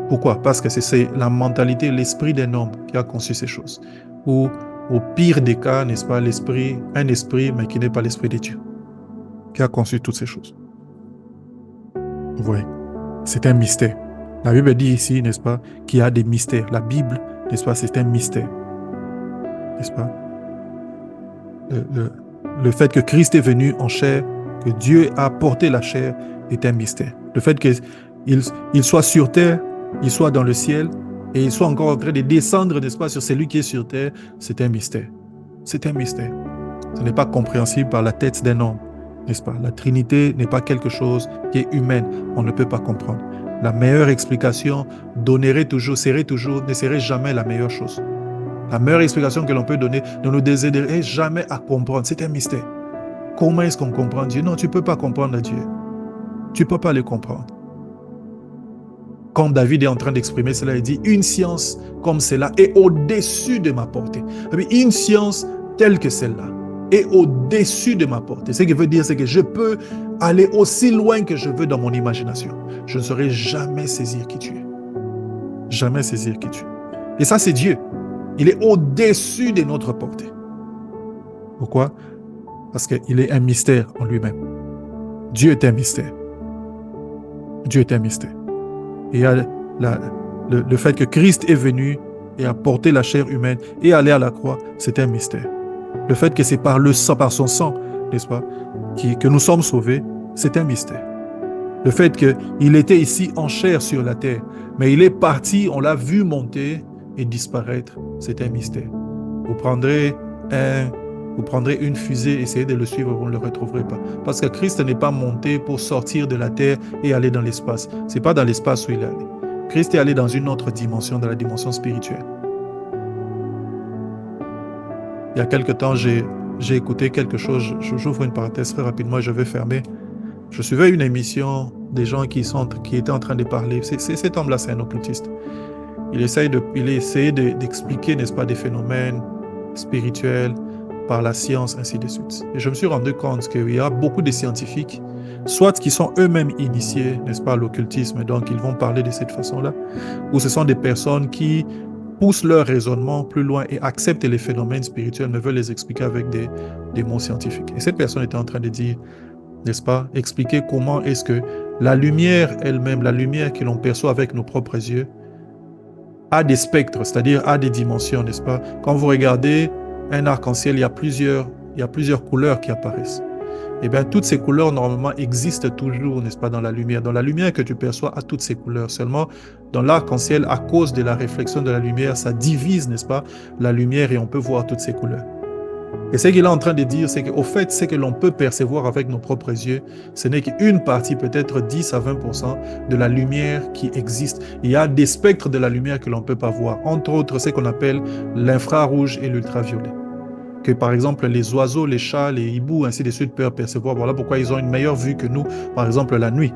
Pourquoi? Parce que c'est la mentalité, l'esprit d'un homme qui a conçu ces choses. Ou au pire des cas, n'est-ce pas, un esprit, mais qui n'est pas l'esprit de Dieu, qui a conçu toutes ces choses. Vous voyez, c'est un mystère. La Bible dit ici, n'est-ce pas, qu'il y a des mystères. La Bible, n'est-ce pas, c'est un mystère. N'est-ce pas? Le fait que Christ est venu en chair, que Dieu a porté la chair, est un mystère. Le fait qu'il soit sur terre, il soit dans le ciel, et il soit encore en train de descendre, n'est-ce pas, sur celui qui est sur terre, c'est un mystère. C'est un mystère. Ce n'est pas compréhensible par la tête d'un homme, n'est-ce pas? La Trinité n'est pas quelque chose qui est humaine. On ne peut pas comprendre. La meilleure explication ne serait jamais la meilleure chose. La meilleure explication que l'on peut donner ne nous aiderait jamais à comprendre. C'est un mystère. Comment est-ce qu'on comprend Dieu? Non, tu ne peux pas comprendre Dieu. Tu ne peux pas le comprendre. Quand David est en train d'exprimer cela, il dit « Une science comme celle-là est au-dessus de ma portée. » Une science telle que celle-là est au-dessus de ma portée. Ce qui veut dire, c'est que je peux aller aussi loin que je veux dans mon imagination. Je ne saurais jamais saisir qui tu es. Jamais saisir qui tu es. Et ça, c'est Dieu. Il est au-dessus de notre portée. Pourquoi? Parce qu'il est un mystère en lui-même. Dieu est un mystère. Dieu est un mystère. Et il y a le fait que Christ est venu et a porté la chair humaine et allé à la croix, c'est un mystère. Le fait que c'est par le sang, par son sang, n'est-ce pas, que nous sommes sauvés, c'est un mystère. Le fait qu'il était ici en chair sur la terre, mais il est parti, on l'a vu monter et disparaître, c'est un mystère. Vous prendrez une fusée, essayez de le suivre, vous ne le retrouverez pas. Parce que Christ n'est pas monté pour sortir de la terre et aller dans l'espace. Ce n'est pas dans l'espace où il est allé. Christ est allé dans une autre dimension, dans la dimension spirituelle. Il y a quelque temps, j'ai écouté quelque chose, j'ouvre une parenthèse très rapidement et je vais fermer. Je suivais une émission des gens qui étaient en train de parler. Cet homme-là, c'est un occultiste. Il essayait d'expliquer, n'est-ce pas, des phénomènes spirituels par la science, ainsi de suite. Et je me suis rendu compte qu'il y a beaucoup de scientifiques, soit qui sont eux-mêmes initiés, n'est-ce pas, à l'occultisme, donc ils vont parler de cette façon-là, ou ce sont des personnes qui poussent leur raisonnement plus loin et acceptent les phénomènes spirituels, mais veulent les expliquer avec des mots scientifiques. Et cette personne était en train de dire, n'est-ce pas, expliquer comment est-ce que la lumière elle-même, la lumière que l'on perçoit avec nos propres yeux, a des spectres, c'est-à-dire a des dimensions, n'est-ce pas? Quand vous regardez un arc-en-ciel, il y a plusieurs couleurs qui apparaissent. Eh bien, toutes ces couleurs, normalement, existent toujours, n'est-ce pas, dans la lumière. Dans la lumière que tu perçois a toutes ces couleurs. Seulement, dans l'arc-en-ciel, à cause de la réflexion de la lumière, ça divise, n'est-ce pas, la lumière et on peut voir toutes ces couleurs. Et ce qu'il est en train de dire, c'est qu'au fait, ce que l'on peut percevoir avec nos propres yeux, ce n'est qu'une partie, peut-être 10 à 20% de la lumière qui existe. Il y a des spectres de la lumière que l'on ne peut pas voir, entre autres ce qu'on appelle l'infrarouge et l'ultraviolet. Que par exemple, les oiseaux, les chats, les hiboux, ainsi de suite, peuvent percevoir. Voilà pourquoi ils ont une meilleure vue que nous, par exemple, la nuit.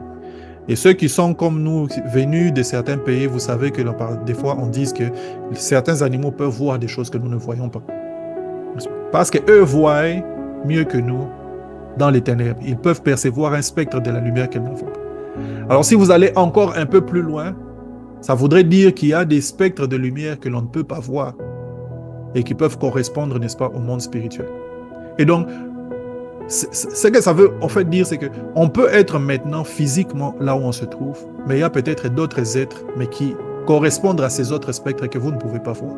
Et ceux qui sont comme nous, venus de certains pays, vous savez que des fois, on dit que certains animaux peuvent voir des choses que nous ne voyons pas. Parce qu'eux voient mieux que nous dans les ténèbres. Ils peuvent percevoir un spectre de la lumière qu'ils n'ont pas. Alors si vous allez encore un peu plus loin, ça voudrait dire qu'il y a des spectres de lumière que l'on ne peut pas voir et qui peuvent correspondre, n'est-ce pas, au monde spirituel. Et donc, ce que ça veut en fait dire, c'est qu'on peut être maintenant physiquement là où on se trouve, mais il y a peut-être d'autres êtres, mais qui correspondent à ces autres spectres que vous ne pouvez pas voir.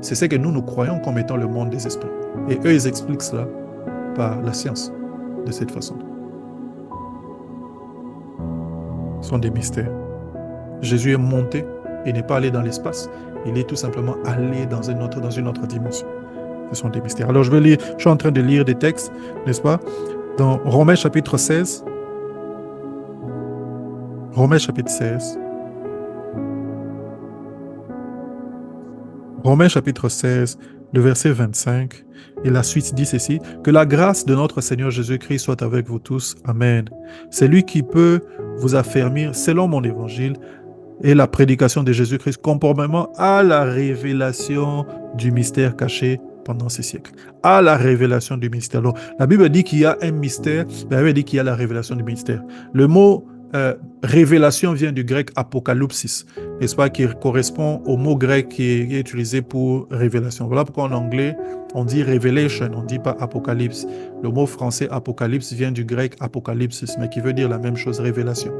C'est ce que nous croyons comme étant le monde des esprits. Et eux, ils expliquent cela par la science, de cette façon. Ce sont des mystères. Jésus est monté et n'est pas allé dans l'espace. Il est tout simplement allé dans une autre dimension. Ce sont des mystères. Alors, je suis en train de lire des textes, n'est-ce pas, dans Romains chapitre 16. Romains chapitre 16. Romains chapitre 16, le verset 25, et la suite dit ceci, « Que la grâce de notre Seigneur Jésus-Christ soit avec vous tous. Amen. C'est lui qui peut vous affermir selon mon évangile et la prédication de Jésus-Christ conformément à la révélation du mystère caché pendant ces siècles. » À la révélation du mystère. Donc, la Bible dit qu'il y a un mystère, la Bible dit qu'il y a la révélation du mystère. Le mot révélation vient du grec apocalypsis, n'est-ce pas, qui correspond au mot grec qui est utilisé pour révélation. Voilà pourquoi en anglais, on dit revelation, on ne dit pas apocalypse. Le mot français apocalypse vient du grec apocalypsis, mais qui veut dire la même chose, révélation.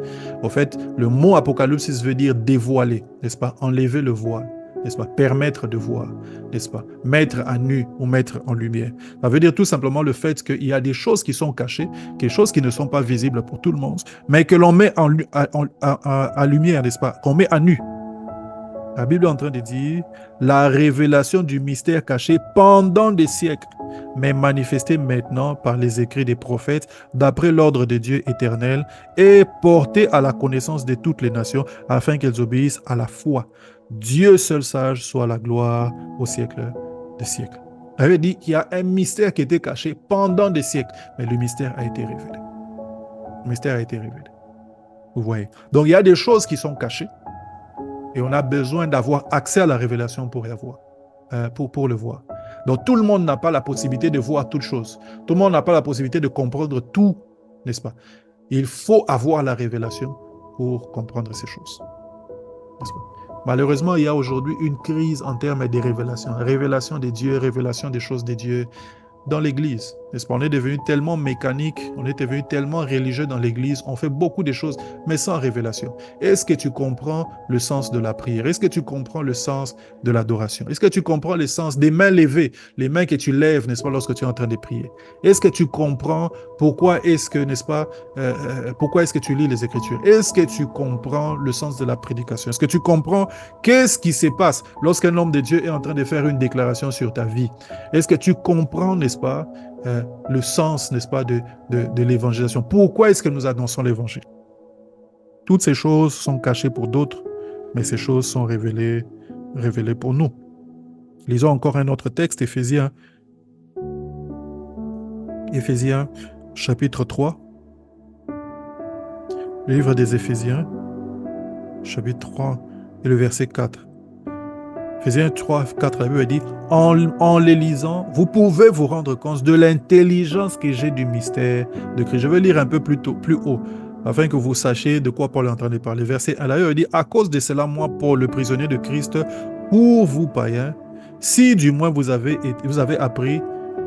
En fait, le mot apocalypsis veut dire dévoiler, n'est-ce pas, enlever le voile, n'est-ce pas, permettre de voir, n'est-ce pas, mettre à nu ou mettre en lumière. Ça veut dire tout simplement le fait qu'il y a des choses qui sont cachées, des choses qui ne sont pas visibles pour tout le monde, mais que l'on met à lumière, n'est-ce pas, qu'on met à nu. La Bible est en train de dire la révélation du mystère caché pendant des siècles, mais manifesté maintenant par les écrits des prophètes, d'après l'ordre de Dieu éternel, et porté à la connaissance de toutes les nations, afin qu'elles obéissent à la foi. Dieu seul sage soit la gloire au siècle des siècles. Ça veut dire qu'il y a un mystère qui était caché pendant des siècles, mais le mystère a été révélé. Le mystère a été révélé. Vous voyez. Donc il y a des choses qui sont cachées et on a besoin d'avoir accès à la révélation pour le voir. Donc tout le monde n'a pas la possibilité de voir toutes choses. Tout le monde n'a pas la possibilité de comprendre tout, n'est-ce pas? Il faut avoir la révélation pour comprendre ces choses. N'est-ce pas? Malheureusement, il y a aujourd'hui une crise en termes de révélation. Révélation des dieux, révélation des choses de Dieu. dans l'Église, n'est-ce pas? On est devenu tellement mécanique, on est devenu tellement religieux dans l'Église, on fait beaucoup de choses, mais sans révélation. Est-ce que tu comprends le sens de la prière? Est-ce que tu comprends le sens de l'adoration? Est-ce que tu comprends le sens des mains levées, les mains que tu lèves, n'est-ce pas, lorsque tu es en train de prier? Est-ce que tu comprends pourquoi est-ce que, n'est-ce pas, pourquoi est-ce que tu lis les Écritures? Est-ce que tu comprends le sens de la prédication? Est-ce que tu comprends qu'est-ce qui se passe lorsqu'un homme de Dieu est en train de faire une déclaration sur ta vie? Est-ce que tu comprends, n'est-ce pas, le sens, n'est-ce pas, de l'évangélisation? Pourquoi est-ce que nous annonçons l'évangile? Toutes ces choses sont cachées pour d'autres, mais ces choses sont révélées pour nous. Lisons encore un autre texte, Éphésiens chapitre 3. Le livre des Éphésiens, chapitre 3 et le verset 4. Éphésiens 3, 4, la Bible dit, en les lisant, vous pouvez vous rendre compte de l'intelligence que j'ai du mystère de Christ. Je vais lire un peu plus haut, afin que vous sachiez de quoi Paul est en train de parler. Verset 1, la Bible dit, à cause de cela, moi, Paul, le prisonnier de Christ, pour vous païens, si du moins vous avez appris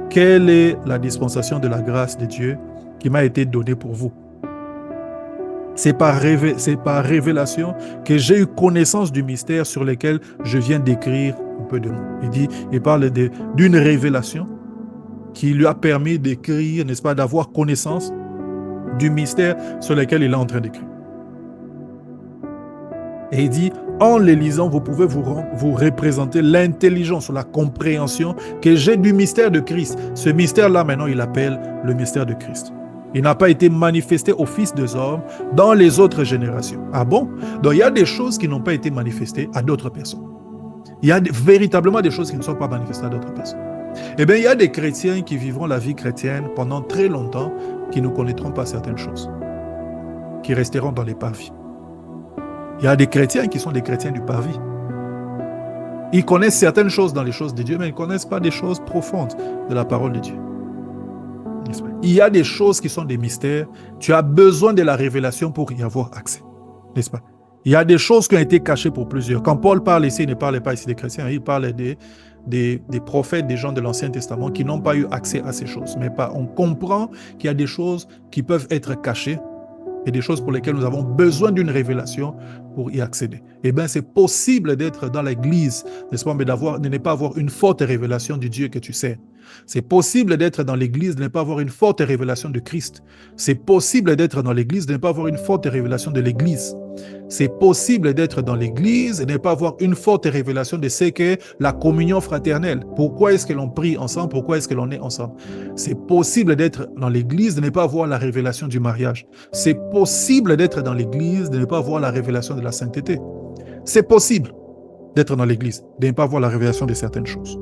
quelle est la dispensation de la grâce de Dieu qui m'a été donnée pour vous. C'est par révélation que j'ai eu connaissance du mystère sur lequel je viens d'écrire un peu de mots. Il parle d'une révélation qui lui a permis d'écrire, n'est-ce pas, d'avoir connaissance du mystère sur lequel il est en train d'écrire. Et il dit, en les lisant, vous pouvez vous représenter l'intelligence ou la compréhension que j'ai du mystère de Christ. Ce mystère-là, maintenant, il appelle le mystère de Christ. Il n'a pas été manifesté aux fils des hommes dans les autres générations. Ah bon? Donc, il y a des choses qui n'ont pas été manifestées à d'autres personnes. Il y a véritablement des choses qui ne sont pas manifestées à d'autres personnes. Eh bien, il y a des chrétiens qui vivront la vie chrétienne pendant très longtemps, qui ne connaîtront pas certaines choses, qui resteront dans les parvis. Il y a des chrétiens qui sont des chrétiens du parvis. Ils connaissent certaines choses dans les choses de Dieu, mais ils ne connaissent pas des choses profondes de la parole de Dieu. Il y a des choses qui sont des mystères. Tu as besoin de la révélation pour y avoir accès. N'est-ce pas? Il y a des choses qui ont été cachées pour plusieurs. Quand Paul parle ici, il ne parle pas ici des chrétiens, il parle des prophètes, des gens de l'Ancien Testament qui n'ont pas eu accès à ces choses. Mais on comprend qu'il y a des choses qui peuvent être cachées et des choses pour lesquelles nous avons besoin d'une révélation pour y accéder. Eh bien, c'est possible d'être dans l'Église, n'est-ce pas, mais de ne pas avoir une forte révélation du Dieu que tu sais. C'est possible d'être dans l'Église, de ne pas avoir une forte révélation de Christ. C'est possible d'être dans l'Église, de ne pas avoir une forte révélation de l'Église. C'est possible d'être dans l'Église et de ne pas avoir une forte révélation de ce qu'est la communion fraternelle. Pourquoi est-ce que l'on prie ensemble? Pourquoi est-ce que l'on est ensemble? C'est possible d'être dans l'Église, de ne pas avoir la révélation du mariage. C'est possible d'être dans l'Église, de ne pas avoir la révélation de la sainteté. C'est possible d'être dans l'Église, de ne pas avoir la révélation de certaines choses.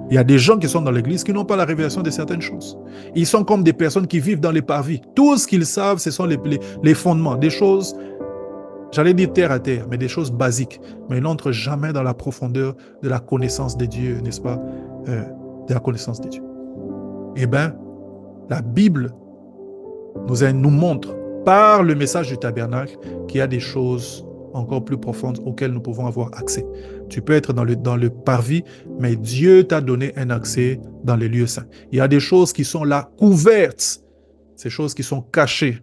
Il y a des gens qui sont dans l'Église qui n'ont pas la révélation de certaines choses. Ils sont comme des personnes qui vivent dans les parvis. Tout ce qu'ils savent, ce sont les fondements, des choses, j'allais dire terre à terre, mais des choses basiques. Mais ils n'entrent jamais dans la profondeur de la connaissance de Dieu, n'est-ce pas? De la connaissance de Dieu. Eh bien, la Bible nous montre, par le message du tabernacle, qu'il y a des choses encore plus profondes auxquelles nous pouvons avoir accès. Tu peux être dans le parvis, mais Dieu t'a donné un accès dans les lieux saints. Il y a des choses qui sont là, couvertes, ces choses qui sont cachées,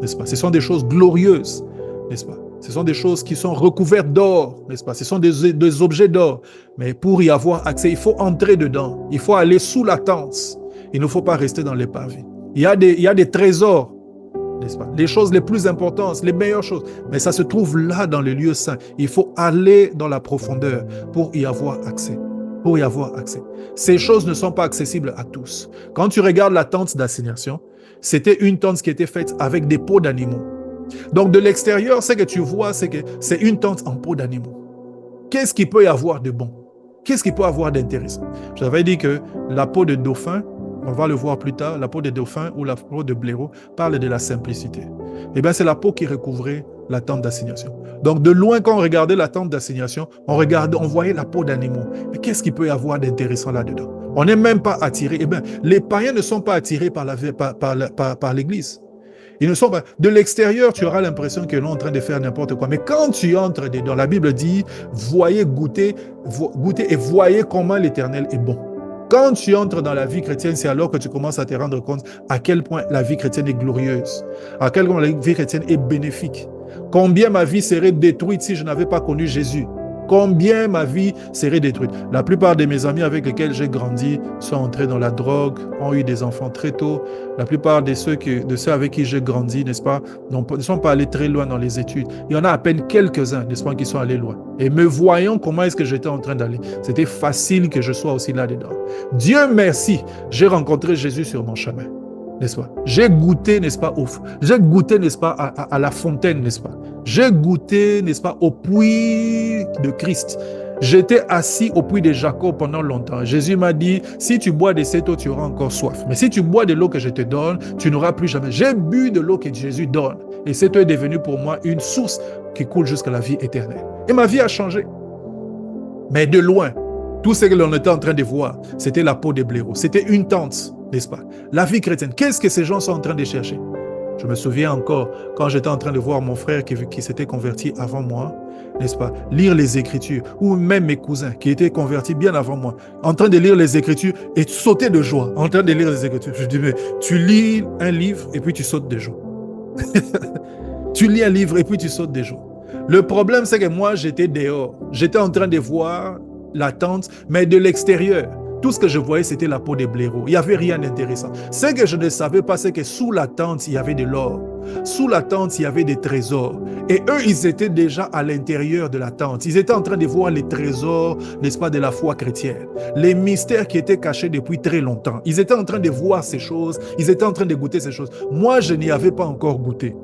n'est-ce pas? Ce sont des choses glorieuses, n'est-ce pas? Ce sont des choses qui sont recouvertes d'or, n'est-ce pas? Ce sont des objets d'or. Mais pour y avoir accès, il faut entrer dedans. Il faut aller sous la tente. Il ne faut pas rester dans les parvis. Il y a des trésors, n'est-ce pas? Les choses les plus importantes, les meilleures choses. Mais ça se trouve là dans les lieux saints. Il faut aller dans la profondeur pour y avoir accès. Pour y avoir accès. Ces choses ne sont pas accessibles à tous. Quand tu regardes la tente d'assignation, c'était une tente qui était faite avec des peaux d'animaux. Donc de l'extérieur, ce que tu vois, c'est que c'est une tente en peau d'animaux. Qu'est-ce qu'il peut y avoir de bon? Qu'est-ce qu'il peut y avoir d'intéressant? J'avais dit que la peau de dauphin, on va le voir plus tard, la peau de dauphin ou la peau de blaireau parle de la simplicité. Eh bien, c'est la peau qui recouvrait la tente d'assignation. Donc, de loin, quand on regardait la tente d'assignation, on voyait la peau d'animaux. Mais qu'est-ce qu'il peut y avoir d'intéressant là-dedans? On n'est même pas attiré. Eh bien, les païens ne sont pas attirés par l'Église. Ils ne sont pas. De l'extérieur, tu auras l'impression qu'ils sont en train de faire n'importe quoi. Mais quand tu entres dedans, la Bible dit, goûtez et voyez comment l'Éternel est bon. Quand tu entres dans la vie chrétienne, c'est alors que tu commences à te rendre compte à quel point la vie chrétienne est glorieuse, à quel point la vie chrétienne est bénéfique. Combien ma vie serait détruite si je n'avais pas connu Jésus? Combien ma vie serait détruite? La plupart de mes amis avec lesquels j'ai grandi sont entrés dans la drogue, ont eu des enfants très tôt. La plupart de ceux avec qui j'ai grandi, n'est-ce pas, ne sont pas allés très loin dans les études. Il y en a à peine quelques-uns, n'est-ce pas, qui sont allés loin. Et me voyant comment est-ce que j'étais en train d'aller, c'était facile que je sois aussi là-dedans. Dieu merci, j'ai rencontré Jésus sur mon chemin. N'est-ce pas? J'ai goûté, n'est-ce pas, j'ai goûté, n'est-ce pas, à la fontaine, n'est-ce pas? J'ai goûté, n'est-ce pas, au puits de Christ. J'étais assis au puits de Jacob pendant longtemps. Jésus m'a dit, si tu bois de cette eau, tu auras encore soif. Mais si tu bois de l'eau que je te donne, tu n'auras plus jamais. J'ai bu de l'eau que Jésus donne. Et cette eau est devenue pour moi une source qui coule jusqu'à la vie éternelle. Et ma vie a changé. Mais de loin, tout ce que l'on était en train de voir, c'était la peau des blaireaux. C'était une tente, n'est-ce pas? La vie chrétienne. Qu'est-ce que ces gens sont en train de chercher? Je me souviens encore, quand j'étais en train de voir mon frère qui s'était converti avant moi, n'est-ce pas, lire les Écritures, ou même mes cousins qui étaient convertis bien avant moi, en train de lire les Écritures et sauter de joie, en train de lire les Écritures. Je dis, mais tu lis un livre et puis tu sautes de joie. Tu lis un livre et puis tu sautes de joie. Le problème, c'est que moi, j'étais dehors. J'étais en train de voir la tente, mais de l'extérieur. Tout ce que je voyais, c'était la peau des blaireaux. Il n'y avait rien d'intéressant. Ce que je ne savais pas, c'est que sous la tente, il y avait de l'or. Sous la tente, il y avait des trésors. Et eux, ils étaient déjà à l'intérieur de la tente. Ils étaient en train de voir les trésors, n'est-ce pas, de la foi chrétienne. Les mystères qui étaient cachés depuis très longtemps. Ils étaient en train de voir ces choses. Ils étaient en train de goûter ces choses. Moi, je n'y avais pas encore goûté.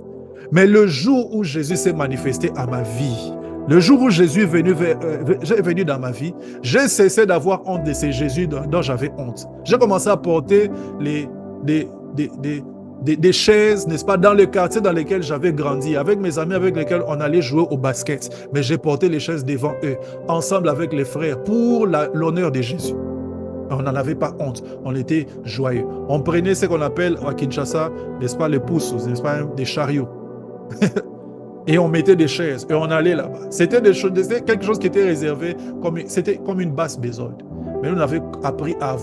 Mais le jour où Jésus s'est manifesté à ma vie, le jour où Jésus est venu dans ma vie, j'ai cessé d'avoir honte de ces Jésus dont j'avais honte. J'ai commencé à porter des chaises, n'est-ce pas, dans le quartier dans lequel j'avais grandi, avec mes amis avec lesquels on allait jouer au basket. Mais j'ai porté les chaises devant eux, ensemble avec les frères, pour l'honneur de Jésus. On n'en avait pas honte, on était joyeux. On prenait ce qu'on appelle à Kinshasa, n'est-ce pas, les pousses, n'est-ce pas, des chariots. Et on mettait des chaises et on allait là-bas. C'était quelque chose qui était réservé, c'était comme une basse besogne. Mais nous, on avait appris à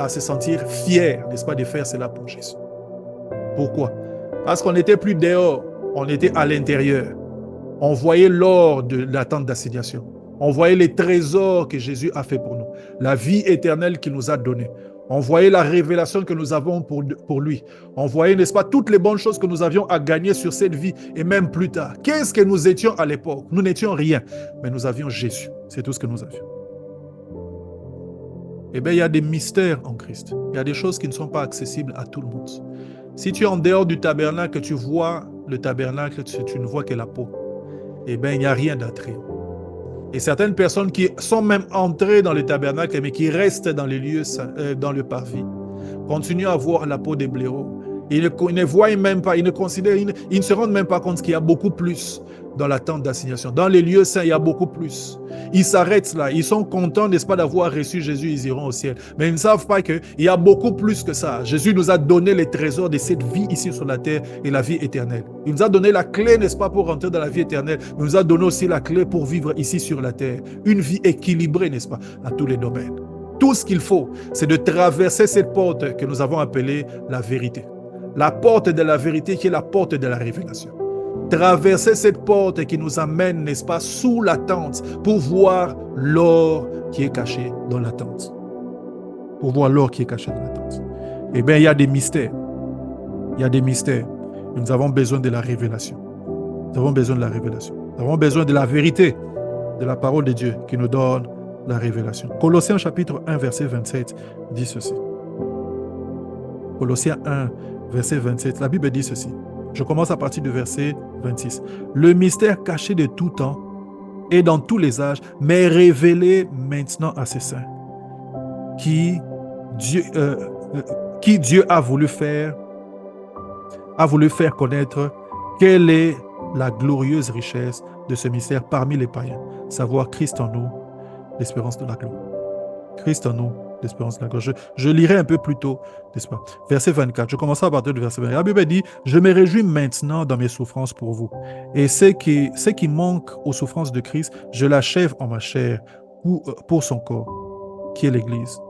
se sentir fiers, n'est-ce pas, de faire cela pour Jésus. Pourquoi? Parce qu'on n'était plus dehors, on était à l'intérieur. On voyait l'or de la tente d'assignation. On voyait les trésors que Jésus a fait pour nous. La vie éternelle qu'il nous a donnée. On voyait la révélation que nous avons pour lui. On voyait, n'est-ce pas, toutes les bonnes choses que nous avions à gagner sur cette vie et même plus tard. Qu'est-ce que nous étions à l'époque? Nous n'étions rien, mais nous avions Jésus. C'est tout ce que nous avions. Eh bien, il y a des mystères en Christ. Il y a des choses qui ne sont pas accessibles à tout le monde. Si tu es en dehors du tabernacle, tu vois le tabernacle, tu ne vois que la peau. Eh bien, il n'y a rien d'attrayant. Et certaines personnes qui sont même entrées dans le tabernacle, mais qui restent dans les lieux, dans le parvis, continuent à voir la peau des blaireaux. Ils ne voient même pas, ils ne se rendent même pas compte qu'il y a beaucoup plus dans la tente d'assignation. Dans les lieux saints, il y a beaucoup plus. Ils s'arrêtent là, ils sont contents, n'est-ce pas, d'avoir reçu Jésus, ils iront au ciel. Mais ils ne savent pas qu'il y a beaucoup plus que ça. Jésus nous a donné les trésors de cette vie ici sur la terre et la vie éternelle. Il nous a donné la clé, n'est-ce pas, pour rentrer dans la vie éternelle. Il nous a donné aussi la clé pour vivre ici sur la terre. Une vie équilibrée, n'est-ce pas, à tous les domaines. Tout ce qu'il faut, c'est de traverser cette porte que nous avons appelée la vérité. La porte de la vérité qui est la porte de la révélation. Traverser cette porte qui nous amène, n'est-ce pas, sous la tente pour voir l'or qui est caché dans la tente. Pour voir l'or qui est caché dans la tente. Eh bien, il y a des mystères. Il y a des mystères. Et nous avons besoin de la révélation. Nous avons besoin de la révélation. Nous avons besoin de la vérité, de la parole de Dieu qui nous donne la révélation. Colossiens chapitre 1, verset 27 dit ceci. Colossiens 1, verset 27, la Bible dit ceci. Je commence à partir du verset 26. Le mystère caché de tout temps et dans tous les âges, mais révélé maintenant à ses saints, qui Dieu a voulu faire connaître quelle est la glorieuse richesse de ce mystère parmi les païens, savoir Christ en nous, l'espérance de la gloire. Christ en nous, l'espérance de la gloire. Je lirai un peu plus tôt, n'est-ce pas? Verset 24, je commence à partir du verset 24. La Bible dit, je me réjouis maintenant dans mes souffrances pour vous. Et ce qui manque aux souffrances de Christ, je l'achève en ma chair pour son corps. qui est l'Église.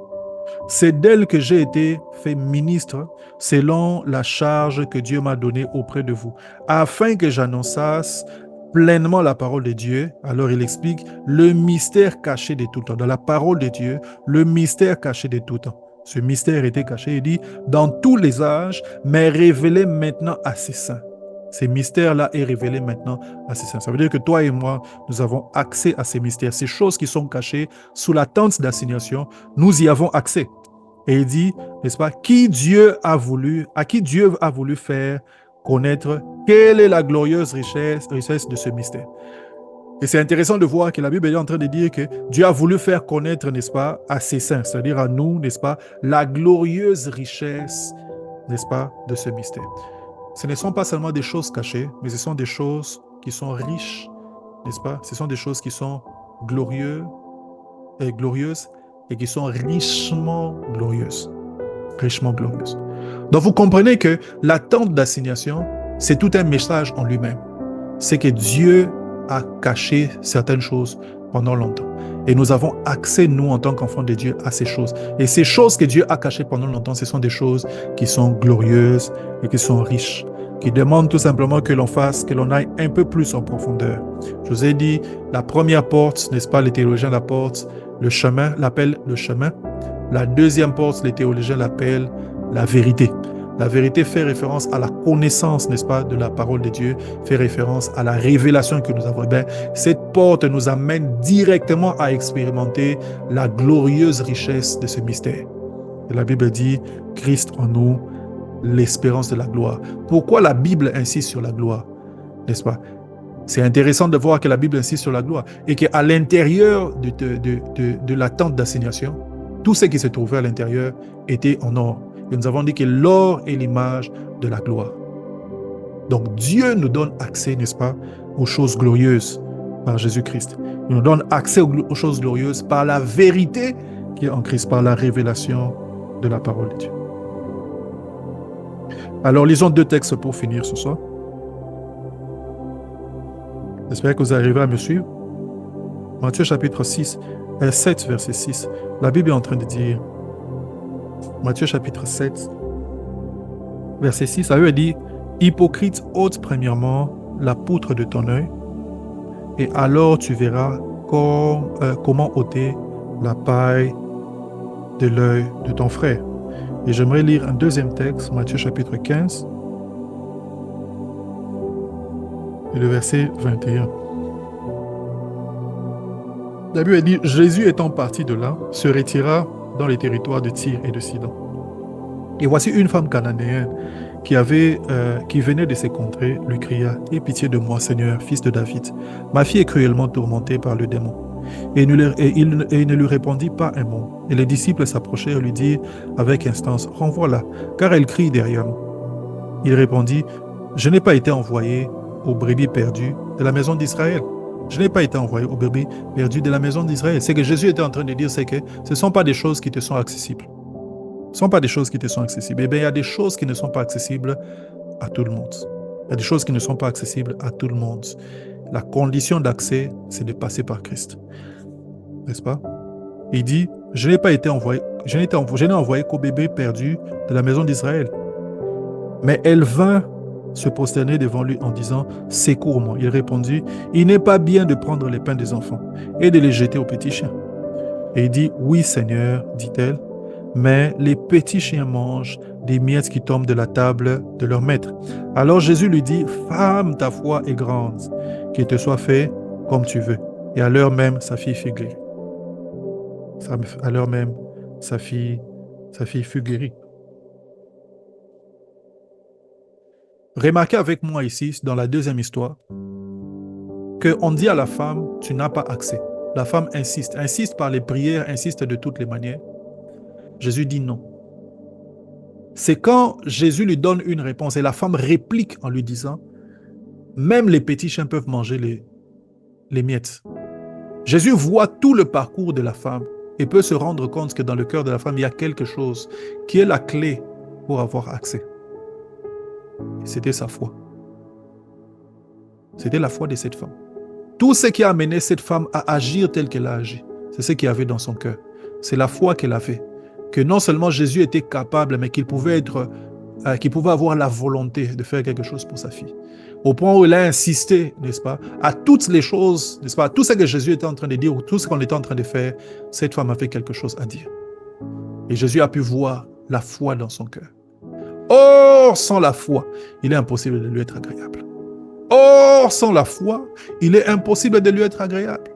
C'est d'elle que j'ai été fait ministre selon la charge que Dieu m'a donnée auprès de vous, afin que j'annonçasse pleinement la parole de Dieu. Alors il explique le mystère caché de tout temps. Dans la parole de Dieu, le mystère caché de tout temps. Ce mystère était caché, il dit, dans tous les âges, mais révélé maintenant à ses saints. Ces mystères-là est révélé maintenant à ses saints. Ça veut dire que toi et moi, nous avons accès à ces mystères. Ces choses qui sont cachées sous la tente d'assignation, nous y avons accès. Et il dit, n'est-ce pas, à qui Dieu a voulu faire connaître quelle est la glorieuse richesse de ce mystère. Et c'est intéressant de voir que la Bible est en train de dire que Dieu a voulu faire connaître, n'est-ce pas, à ses saints, c'est-à-dire à nous, n'est-ce pas, la glorieuse richesse, n'est-ce pas, de ce mystère. Ce ne sont pas seulement des choses cachées, mais ce sont des choses qui sont riches, n'est-ce pas? Ce sont des choses qui sont glorieuses et qui sont richement glorieuses. Richement glorieuses. Donc vous comprenez que l'attente d'assignation, c'est tout un message en lui-même. C'est que Dieu a caché certaines choses pendant longtemps. Et nous avons accès, nous, en tant qu'enfants de Dieu, à ces choses. Et ces choses que Dieu a cachées pendant longtemps, ce sont des choses qui sont glorieuses et qui sont riches, qui demandent tout simplement que l'on fasse, que l'on aille un peu plus en profondeur. Je vous ai dit, la première porte, n'est-ce pas, les théologiens l'apportent, le chemin, l'appellent le chemin. La deuxième porte, les théologiens l'appellent la vérité. La vérité fait référence à la connaissance, n'est-ce pas, de la parole de Dieu, fait référence à la révélation que nous avons. Eh bien, cette porte nous amène directement à expérimenter la glorieuse richesse de ce mystère. Et la Bible dit, Christ en nous, l'espérance de la gloire. Pourquoi la Bible insiste sur la gloire, n'est-ce pas? C'est intéressant de voir que la Bible insiste sur la gloire et qu'à l'intérieur de la tente d'assignation, tout ce qui se trouvait à l'intérieur était en or. Et nous avons dit que l'or est l'image de la gloire. Donc Dieu nous donne accès, n'est-ce pas, aux choses glorieuses par Jésus-Christ. Il nous donne accès aux choses glorieuses par la vérité qui est en Christ, par la révélation de la parole de Dieu. Alors lisons 2 textes pour finir ce soir. J'espère que vous arrivez à me suivre. Matthieu chapitre 7, verset 6. La Bible est en train de dire, Matthieu chapitre 7, verset 6, ça veut dire, « Hypocrite, ôte premièrement la poutre de ton œil, et alors tu verras comment ôter la paille de l'œil de ton frère. » Et j'aimerais lire un deuxième texte, Matthieu chapitre 15, et le verset 21. La Bible dit, « Jésus étant parti de là, se retira dans les territoires de Tyr et de Sidon. Et voici une femme cananéenne qui venait de ces contrées, lui cria, « Aie pitié de moi, Seigneur, fils de David. Ma fille est cruellement tourmentée par le démon. » Et il ne lui répondit pas un mot. Et les disciples s'approchèrent et lui dirent avec instance, « Renvoie-la, car elle crie derrière nous. » Il répondit, « Je n'ai pas été envoyé aux brebis perdues de la maison d'Israël. » Je n'ai pas été envoyé aux brebis perdues de la maison d'Israël. C'est que Jésus était en train de dire, c'est que ce ne sont pas des choses qui te sont accessibles. Ce ne sont pas des choses qui te sont accessibles. Eh bien, il y a des choses qui ne sont pas accessibles à tout le monde. Il y a des choses qui ne sont pas accessibles à tout le monde. La condition d'accès, c'est de passer par Christ. N'est-ce pas? Il dit, je n'ai pas été envoyé, je n'ai envoyé qu'aux bébés perdus de la maison d'Israël. Mais elle vint se prosterner devant lui en disant, secours-moi. Il répondit, il n'est pas bien de prendre les pains des enfants et de les jeter aux petits chiens. Et il dit, oui Seigneur, dit-elle, mais les petits chiens mangent des miettes qui tombent de la table de leur maître. Alors Jésus lui dit, femme, ta foi est grande, qu'il te soit fait comme tu veux. Et à l'heure même, sa fille fut guérie. À l'heure même, sa fille fut guérie. Remarquez avec moi ici, dans la deuxième histoire, qu'on dit à la femme, tu n'as pas accès. La femme insiste par les prières, insiste de toutes les manières. Jésus dit non. C'est quand Jésus lui donne une réponse et la femme réplique en lui disant, même les petits chiens peuvent manger les miettes. Jésus voit tout le parcours de la femme et peut se rendre compte que dans le cœur de la femme, il y a quelque chose qui est la clé pour avoir accès. C'était sa foi. C'était la foi de cette femme. Tout ce qui a amené cette femme à agir tel qu'elle a agi, c'est ce qu'il y avait dans son cœur. c'est la foi qu'elle avait. Que non seulement Jésus était capable, mais qu'il pouvait avoir la volonté de faire quelque chose pour sa fille. Au point où il a insisté, n'est-ce pas, à toutes les choses, n'est-ce pas, à tout ce que Jésus était en train de dire, ou tout ce qu'on était en train de faire, cette femme avait quelque chose à dire. Et Jésus a pu voir la foi dans son cœur. Or, sans la foi, il est impossible de lui être agréable. Or, sans la foi, il est impossible de lui être agréable.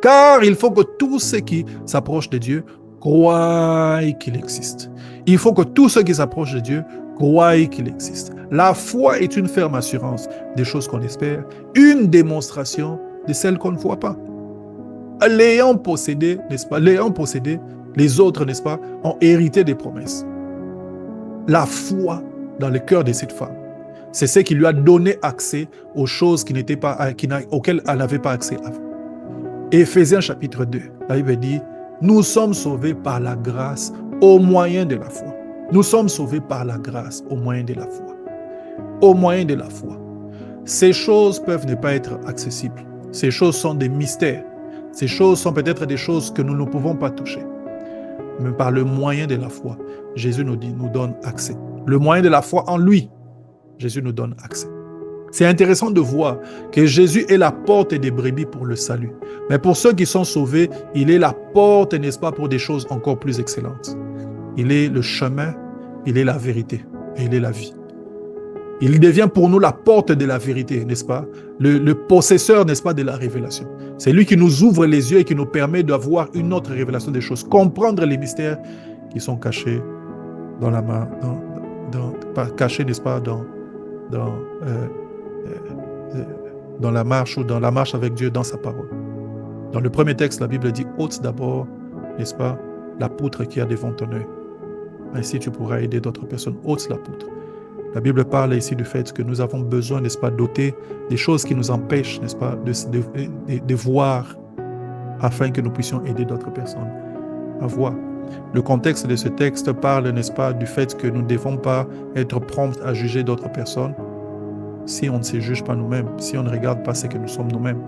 Car il faut que tous ceux qui s'approchent de Dieu croient qu'il existe. Il faut que tous ceux qui s'approchent de Dieu croient qu'il existe. La foi est une ferme assurance des choses qu'on espère, une démonstration de celles qu'on ne voit pas. L'ayant possédé, n'est-ce pas, les autres, n'est-ce pas, ont hérité des promesses. La foi dans le cœur de cette femme, c'est ce qui lui a donné accès aux choses auxquelles elle n'avait pas accès avant. Éphésiens chapitre 2, la Bible dit, nous sommes sauvés par la grâce au moyen de la foi. Nous sommes sauvés par la grâce au moyen de la foi. Au moyen de la foi. Ces choses peuvent ne pas être accessibles. Ces choses sont des mystères. Ces choses sont peut-être des choses que nous ne pouvons pas toucher. Mais par le moyen de la foi, Jésus nous donne accès. Le moyen de la foi en lui, Jésus nous donne accès. C'est intéressant de voir que Jésus est la porte des brebis pour le salut. Mais pour ceux qui sont sauvés, il est la porte, n'est-ce pas, pour des choses encore plus excellentes. Il est le chemin, il est la vérité et il est la vie. Il devient pour nous la porte de la vérité, n'est-ce pas? Le possesseur, n'est-ce pas, de la révélation. C'est lui qui nous ouvre les yeux et qui nous permet d'avoir une autre révélation des choses, comprendre les mystères qui sont cachés dans la main, cachés, n'est-ce pas, dans la marche ou dans la marche avec Dieu, dans sa parole. Dans le premier texte, la Bible dit, ôte d'abord, n'est-ce pas, la poutre qui a devant ton œil. Ainsi, tu pourras aider d'autres personnes. Ôte la poutre. La Bible parle ici du fait que nous avons besoin, n'est-ce pas, d'ôter des choses qui nous empêchent, n'est-ce pas, de voir, afin que nous puissions aider d'autres personnes à voir. Le contexte de ce texte parle, n'est-ce pas, du fait que nous ne devons pas être prompts à juger d'autres personnes si on ne se juge pas nous-mêmes, si on ne regarde pas ce que nous sommes nous-mêmes.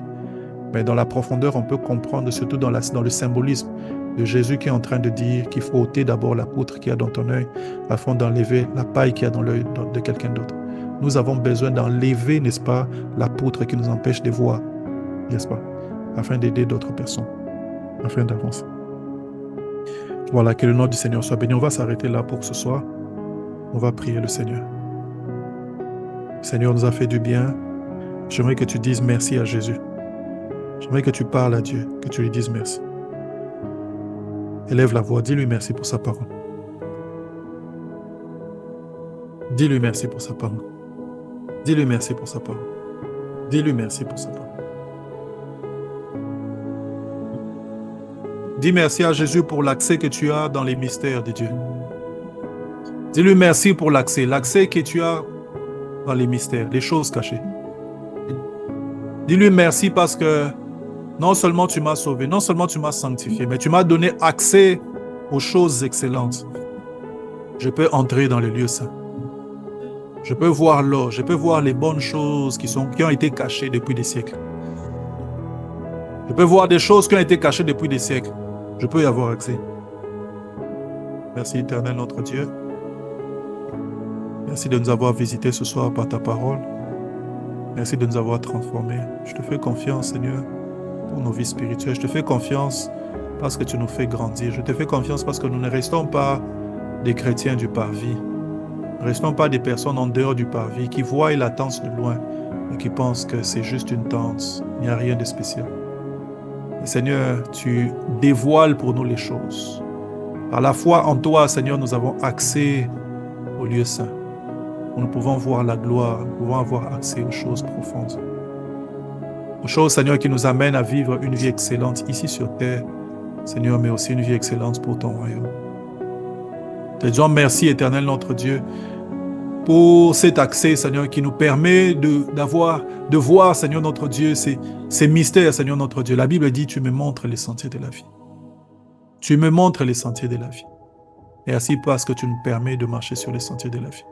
Mais dans la profondeur, on peut comprendre, surtout dans le symbolisme de Jésus qui est en train de dire qu'il faut ôter d'abord la poutre qu'il y a dans ton œil afin d'enlever la paille qu'il y a dans l'œil de quelqu'un d'autre. Nous avons besoin d'enlever, n'est-ce pas, la poutre qui nous empêche de voir, n'est-ce pas, afin d'aider d'autres personnes, afin d'avancer. Voilà, que le nom du Seigneur soit béni. On va s'arrêter là pour ce soir. On va prier le Seigneur. Le Seigneur nous a fait du bien. J'aimerais que tu dises merci à Jésus. J'aimerais que tu parles à Dieu, que tu lui dises merci. Élève la voix, dis-lui merci pour sa parole. Dis-lui merci pour sa parole. Dis-lui merci pour sa parole. Dis-lui merci pour sa parole. Dis merci à Jésus pour l'accès que tu as dans les mystères de Dieu. Dis-lui merci pour l'accès que tu as dans les mystères, les choses cachées. Dis-lui merci parce que non seulement tu m'as sauvé, non seulement tu m'as sanctifié, mais tu m'as donné accès aux choses excellentes. Je peux entrer dans le lieu saint. Je peux voir l'or, je peux voir les bonnes choses qui ont été cachées depuis des siècles. Je peux voir des choses qui ont été cachées depuis des siècles. Je peux y avoir accès. Merci éternel notre Dieu. Merci de nous avoir visités ce soir par ta parole. Merci de nous avoir transformés. Je te fais confiance, Seigneur, pour nos vies spirituelles. Je te fais confiance parce que tu nous fais grandir. Je te fais confiance parce que nous ne restons pas des chrétiens du parvis. Ne restons pas des personnes en dehors du parvis qui voient la tente de loin et qui pensent que c'est juste une tente. Il n'y a rien de spécial. Et Seigneur, tu dévoiles pour nous les choses. Par la foi en toi, Seigneur, nous avons accès au lieu saint. Nous pouvons voir la gloire, nous pouvons avoir accès aux choses profondes. Aux choses, Seigneur, qui nous amènent à vivre une vie excellente ici sur terre, Seigneur, mais aussi une vie excellente pour ton royaume. Te disons merci, éternel notre Dieu, pour cet accès, Seigneur, qui nous permet de voir, Seigneur notre Dieu, ces mystères, Seigneur notre Dieu. La Bible dit, tu me montres les sentiers de la vie. Tu me montres les sentiers de la vie. Et ainsi parce que tu nous permets de marcher sur les sentiers de la vie.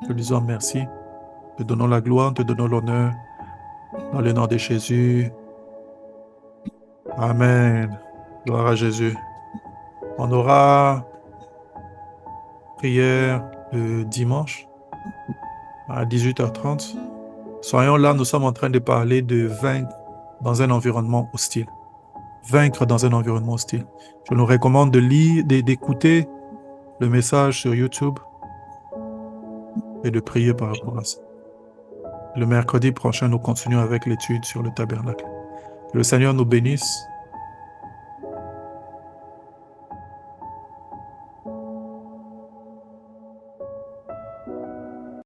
Te disons merci, te donnons la gloire, te donnons l'honneur, dans le nom de Jésus. Amen. Gloire à Jésus. On aura prière le dimanche à 18h30. Soyons là, nous sommes en train de parler de vaincre dans un environnement hostile. Vaincre dans un environnement hostile. Je nous recommande de lire, d'écouter le message sur YouTube et de prier par rapport à ça. Le mercredi prochain, nous continuons avec l'étude sur le tabernacle. Que le Seigneur nous bénisse.